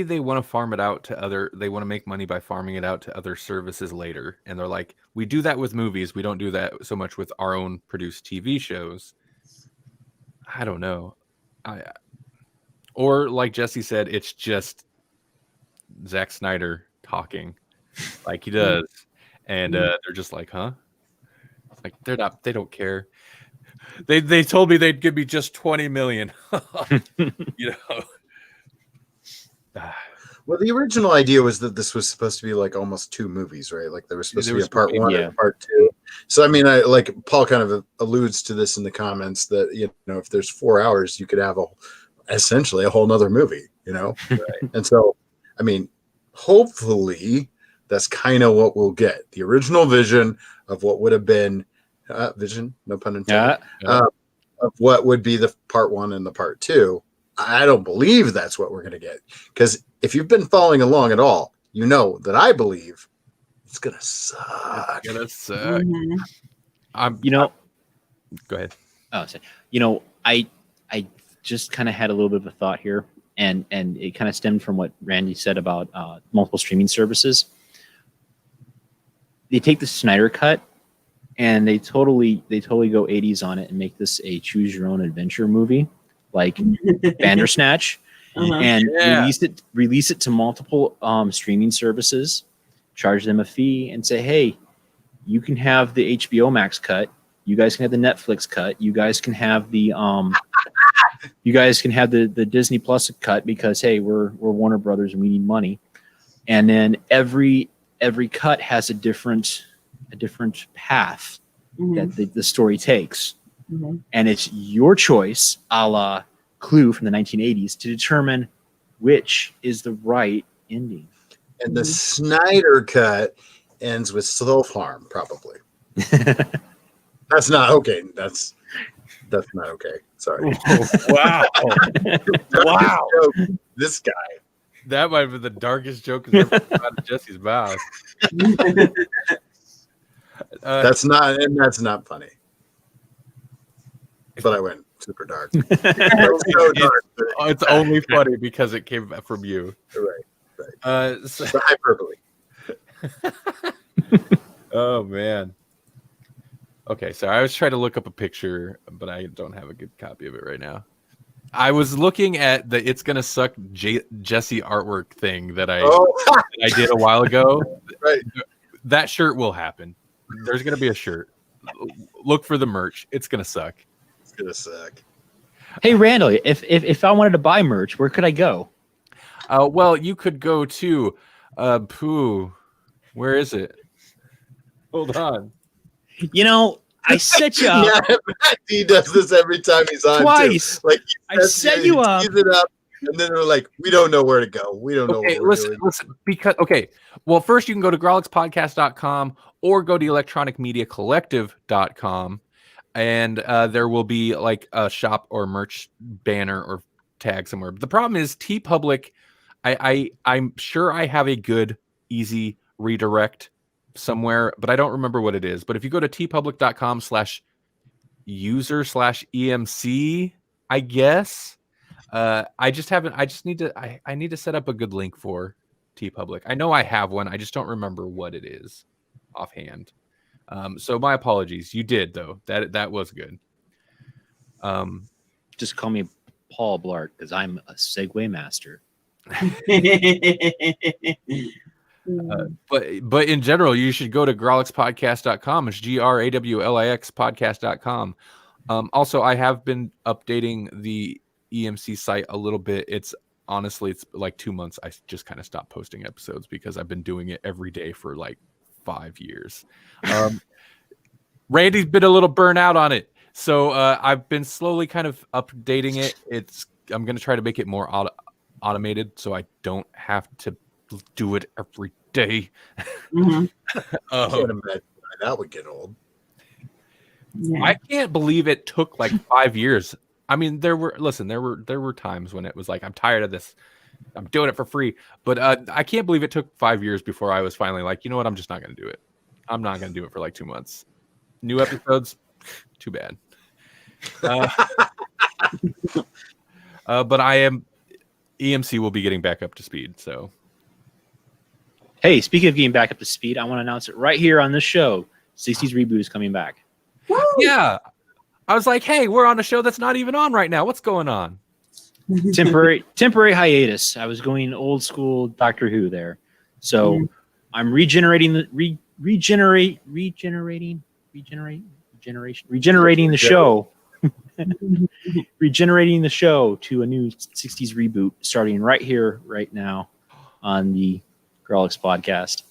they want to farm it out to they want to make money by farming it out to other services later. And they're like, we do that with movies. We don't do that so much with our own produced TV shows. I don't know. Or like Jesse said, it's just Zack Snyder talking like he does. And they're just like, huh? Like they don't care. They told me they'd give me just 20 million. Well, the original idea was that this was supposed to be like almost two movies, right? Like there was supposed to be a part one and a part two. So I mean, like Paul kind of alludes to this in the comments that if there's 4 hours, you could have essentially a whole nother movie, Right. And so, I mean, hopefully that's kind of what we'll get. The original vision of what would have been vision, no pun intended, of what would be the part one and the part two. I don't believe that's what we're going to get, because if you've been following along at all, you know that I believe it's going to suck. It's going to suck. Go ahead. Oh, sorry. I just kind of had a little bit of a thought here, and it kind of stemmed from what Randy said about multiple streaming services. They take the Snyder Cut and they totally go 80s on it and make this a choose your own adventure movie like Bandersnatch, and release it to multiple streaming services, charge them a fee, and say, hey, you can have the HBO Max cut, you guys can have the Netflix cut, you guys can have the the Disney Plus cut, because hey, we're Warner Brothers and we need money. And then every cut has a different path that the story takes. And it's your choice, a la Clue from the 1980s, to determine which is the right ending. And the Snyder Cut ends with self-harm, probably. That's not okay. That's not okay. Sorry. Wow. Wow. This guy. That might have been the darkest joke that's ever come out of Jesse's mouth. That's not funny. But I went super dark. So dark, it's only funny because it came from you. Right. So, the hyperbole. Oh man. Okay, so I was trying to look up a picture, but I don't have a good copy of it right now. I was looking at the "It's Gonna Suck" Jesse artwork thing that I did a while ago. Right. That shirt will happen. There's gonna be a shirt. Look for the merch. It's gonna suck. It's gonna suck. Hey Randall, if I wanted to buy merch, where could I go? Well, you could go to where is it? Hold on. I set you up. Yeah, he does this every time he's on. Twice. Too. Like I set you up. It up, and then they're like, we don't know where to go. We don't know. Okay, what listen. Because well, first you can go to grawlixpodcast.com or go to electronicmediacollective.com, and there will be like a shop or merch banner or tag somewhere. But the problem is TeePublic. I'm sure I have a good, easy redirect somewhere, but I don't remember what it is. But if you go to tpublic.com/user/EMC, I guess. I need to set up a good link for TeePublic. I know I have one. I just don't remember what it is offhand. So my apologies. You did though. That was good. Just call me Paul Blart because I'm a segue master. But in general, you should go to grawlixpodcast.com. It's GRAWLIX podcast.com. Also, I have been updating the EMC site a little bit. It's like 2 months. I just kind of stopped posting episodes because I've been doing it every day for like 5 years. Randy's been a little burnt out on it. So I've been slowly kind of updating it. I'm going to try to make it more automated so I don't have to do it every day. I can't imagine why that would get old. Yeah. I can't believe it took like 5 years. I mean, there were times when it was like, I'm tired of this. I'm doing it for free. But I can't believe it took 5 years before I was finally like, you know what? I'm just not going to do it. I'm not going to do it for like 2 months. New episodes, too bad. But EMC will be getting back up to speed. So, Hey, speaking of getting back up to speed, I want to announce it right here on this show. 60s Reboot is coming back. yeah. I was like, hey, we're on a show that's not even on right now. What's going on? Temporary hiatus. I was going old school Doctor Who there. So I'm regenerating the show. Regenerating the show to a new 60s reboot starting right here, right now on the Grawlix Podcast.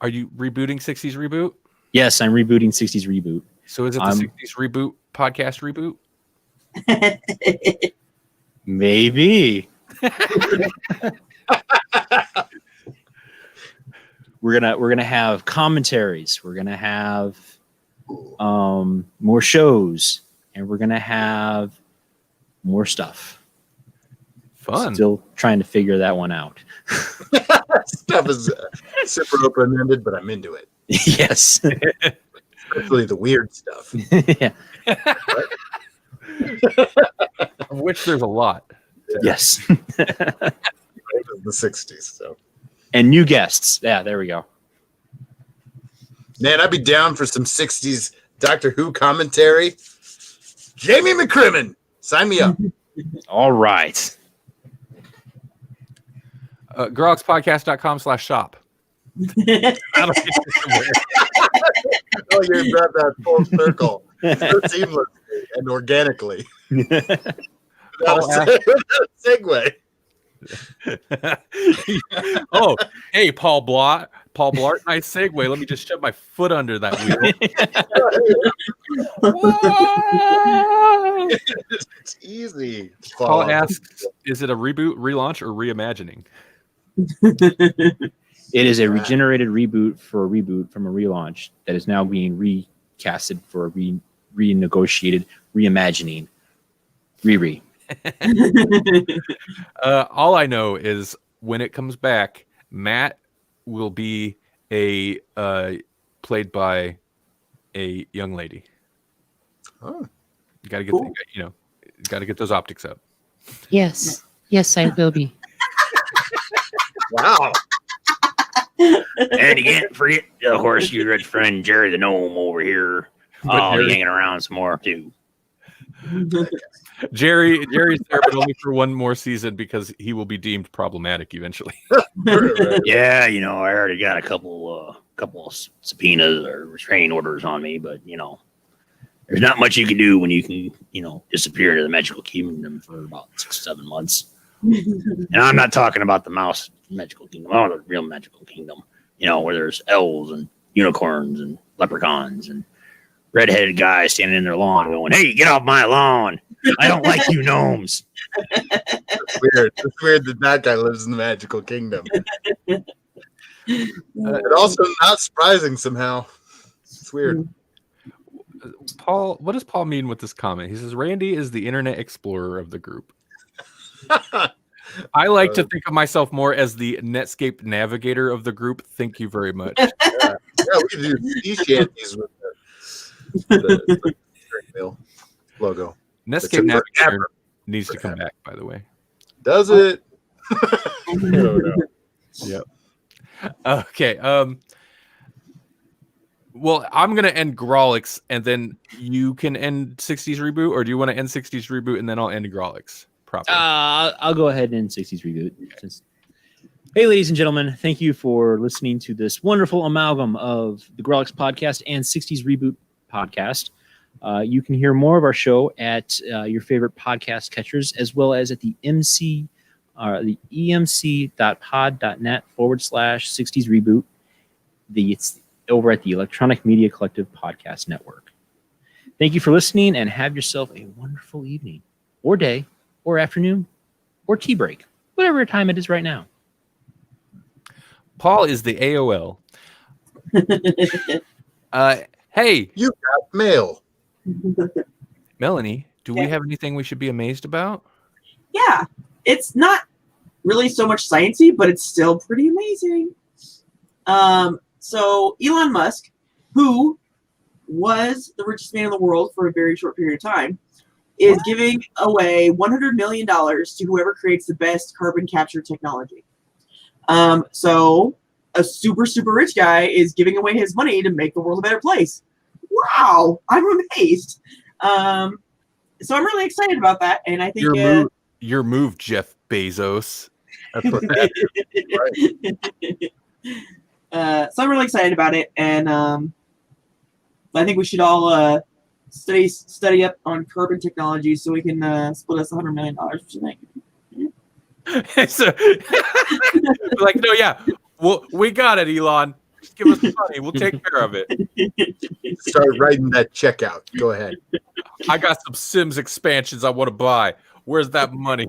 Are you rebooting 60s Reboot? Yes, I'm rebooting 60s Reboot. So is it the 60s Reboot Podcast reboot? Maybe. We're gonna have commentaries. We're gonna have more shows, and we're gonna have more stuff. Fun. Still trying to figure that one out. Stuff is super open-ended, but I'm into it. Yes. Especially the weird stuff. Yeah. Of which there's a lot. Yes. The 60s. So, And new guests. Yeah, there we go. man, I'd be down for some 60s Doctor Who commentary. Jamie McCrimmon, sign me up. All right. Grawlixpodcast.com/shop. That'll get you somewhere. Oh, you brought that full circle so seamlessly and organically. Paul Segue. Oh, hey, Paul Blart, nice segue. Let me just shove my foot under that wheel. It's easy. Paul asks, is it a reboot, relaunch, or reimagining? It is a regenerated reboot for a reboot from a relaunch that is now being recasted for a renegotiated reimagining. Riri. All I know is when it comes back, Matt will be played by a young lady. Oh. You got to get Cool. got to get those optics up. Yes, I will be. Wow. And you can't forget, of course, your good friend Jerry the Gnome over here. Oh, Jerry- he's hanging around some more too. Jerry's there, but only for one more season because he will be deemed problematic eventually. Yeah, I already got a couple subpoenas or restraining orders on me, but there's not much you can do when you can, disappear into the magical kingdom for about 6 or 7 months. And I'm not talking about the mouse magical kingdom, the real magical kingdom, where there's elves and unicorns and leprechauns and redheaded guys standing in their lawn going, "Hey, get off my lawn. I don't like you gnomes." It's weird. It's weird that guy lives in the magical kingdom. But also not surprising somehow. It's weird. Paul, what does Paul mean with this comment? He says, Randy is the internet explorer of the group. I like to think of myself more as the Netscape navigator of the group. Thank you very much. Yeah, we could do sea shanties with the wheel logo. Netscape navigator needs to come back, by the way. Does it? No. Yep. Okay. Well, I'm gonna end Grawlix, and then you can end 60s Reboot, or do you want to end 60s Reboot and then I'll end Grawlix proper? I'll go ahead and end 60s Reboot. Hey, ladies and gentlemen, thank you for listening to this wonderful amalgam of the Grawlix Podcast and 60s Reboot Podcast. You can hear more of our show at your favorite podcast catchers, as well as at the emc.pod.net /60s reboot. It's over at the Electronic Media Collective Podcast Network. Thank you for listening, and have yourself a wonderful evening, or day, or afternoon, or tea break, whatever time it is right now. Paul is the AOL. Hey, You got mail. Melanie, do we have anything we should be amazed about? Yeah, it's not really so much sciencey, but it's still pretty amazing. So Elon Musk, who was the richest man in the world for a very short period of time, is giving away $100 million to whoever creates the best carbon capture technology. So a super, super rich guy is giving away his money to make the world a better place. Wow, I'm amazed. So I'm really excited about that, and I think your move, Jeff Bezos. That's what that is, right? So I'm really excited about it, and I think we should all study up on carbon technology so we can split us $100 million. What you think? So, like, no, yeah, well, we got it, Elon. Just give us the money. We'll take care of it. Start writing that check out. Go ahead. I got some Sims expansions I want to buy. Where's that money?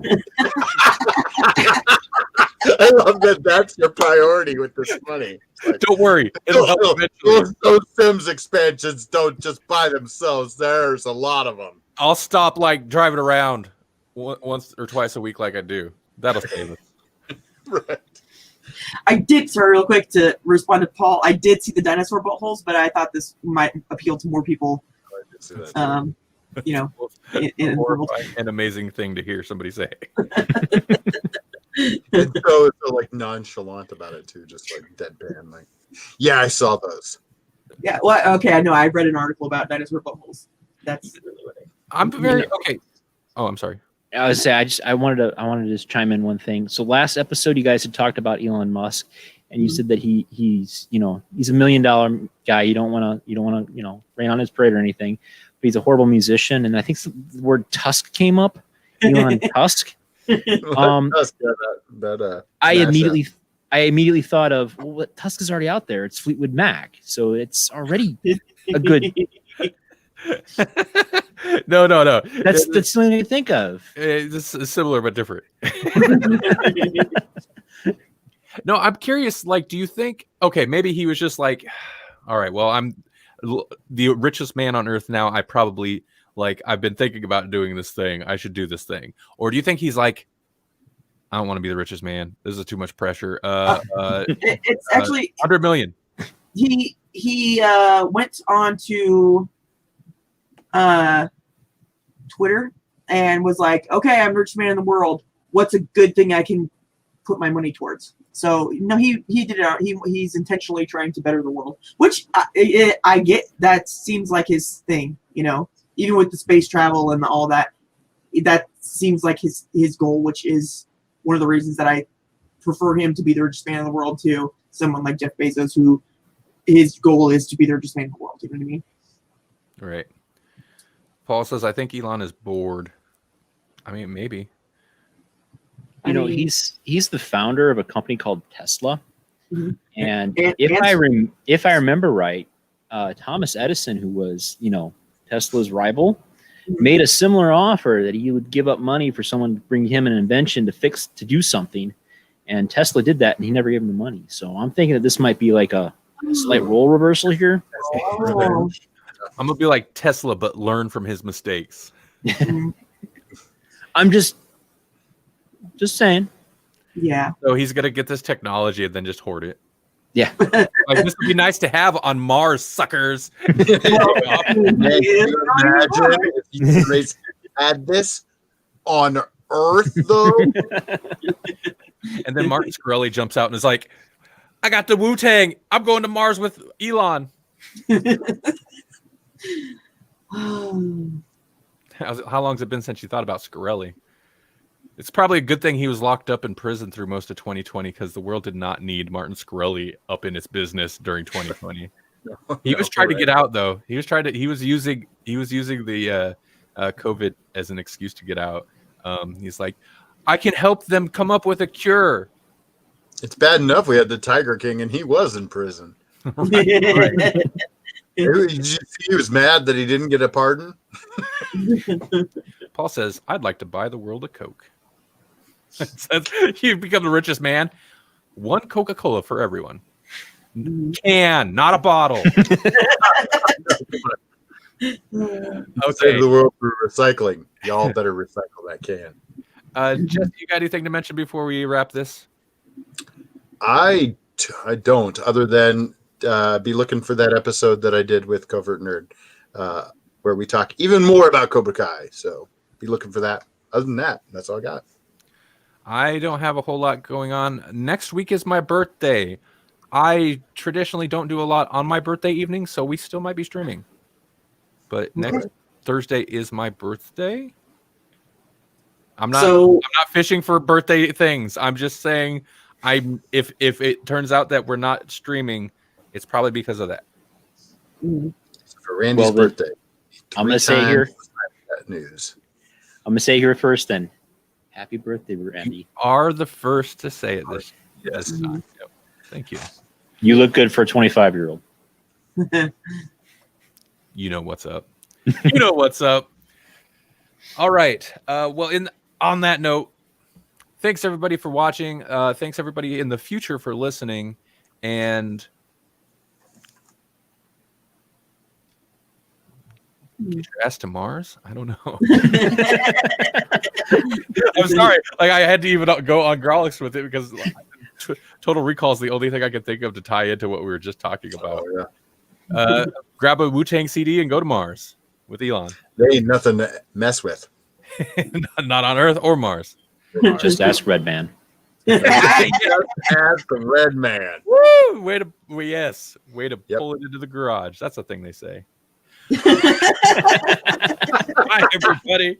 I love that that's your priority with this money. Like, Don't worry. It'll help eventually. those Sims expansions don't just by themselves. There's a lot of them. I'll stop, like, driving around once or twice a week like I do. That'll save us. Right. I did, sorry, real quick to respond to Paul. I did see the dinosaur buttholes, but I thought this might appeal to more people. I did see that. You know, in the world. An amazing thing to hear somebody say. It's so like nonchalant about it too, just like deadpan. Like, yeah, I saw those. Yeah, well, okay, I know. I read an article about dinosaur buttholes. That's really what I'm very okay. Oh, I'm sorry. I would say I wanted to just chime in one thing. So last episode, you guys had talked about Elon Musk, and you said that he's $1 million guy. You don't want to rain on his parade or anything. But he's a horrible musician, and I think the word Tusk came up. Elon Tusk. I immediately thought of, well, Tusk is already out there. It's Fleetwood Mac, so it's already a good. No. That's the only thing I think of. It's similar but different. No, I'm curious. Like, do you think? Okay, maybe he was just like, all right. Well, I'm the richest man on earth now. I probably I've been thinking about doing this thing. I should do this thing. Or do you think he's like, I don't want to be the richest man. This is too much pressure. it's actually 100 million. He went on to Twitter and was like, okay, I'm the richest man in the world. What's a good thing I can put my money towards? So he did it. He's intentionally trying to better the world, which I get. That seems like his thing, even with the space travel and all that. That seems like his goal, which is one of the reasons that I prefer him to be the richest man in the world to someone like Jeff Bezos, who his goal is to be the richest man in the world. You know what I mean? Right. Paul says, I think Elon is bored. I mean, maybe. He's the founder of a company called Tesla. Mm-hmm. And if I remember right, Thomas Edison, who was, Tesla's rival, made a similar offer that he would give up money for someone to bring him an invention to do something. And Tesla did that, and he never gave him the money. So I'm thinking that this might be like a slight role reversal here. Oh. I'm going to be like Tesla, but learn from his mistakes. I'm just saying. Yeah. So he's going to get this technology and then just hoard it. Yeah. Like, this would be nice to have on Mars, suckers. Can you imagine if you had this on Earth, though? And then Martin Shkreli jumps out and is like, I got the Wu-Tang. I'm going to Mars with Elon. How long has it been since you thought about Shkreli? It's probably a good thing he was locked up in prison through most of 2020 because the world did not need Martin Shkreli up in its business during 2020. He was trying to get out though. He was using the COVID as an excuse to get out. He's like, I can help them come up with a cure. It's bad enough we had the Tiger King and he was in prison. Right. Did you see he was mad that he didn't get a pardon? Paul says, I'd like to buy the world a Coke. Says, you become the richest man. One Coca-Cola for everyone. Can, not a bottle. Save Okay. the world through recycling. Y'all better recycle that can. Jess, you got anything to mention before we wrap this? I don't, other than be looking for that episode that I did with Covert Nerd, where we talk even more about Cobra Kai. So be looking for that. Other than that, that's all I got. I don't have a whole lot going on. Next week is my birthday. I traditionally don't do a lot on my birthday evening, so we still might be streaming. But next Thursday is my birthday. I'm not fishing for birthday things. I'm just saying if it turns out that we're not streaming, it's probably because of that. For Randy's birthday. I'm gonna say here. That news. I'm gonna say here first. Then, happy birthday, Randy. You are the first to say it this time. Yep. Thank you. You look good for a 25-year-old. You know what's up. You know what's up. All right. On that note, thanks everybody for watching. Thanks everybody in the future for listening. And get your ass to Mars? I don't know. I'm sorry. Like I had to even go on Grawlix with it because Total Recall is the only thing I can think of to tie into what we were just talking about. Oh, yeah. Grab a Wu-Tang CD and go to Mars with Elon. There ain't nothing to mess with. Not on Earth or Mars. Just ask Redman. As the Red Man. Woo! Way to pull it into the garage. That's a thing they say. Bye, everybody.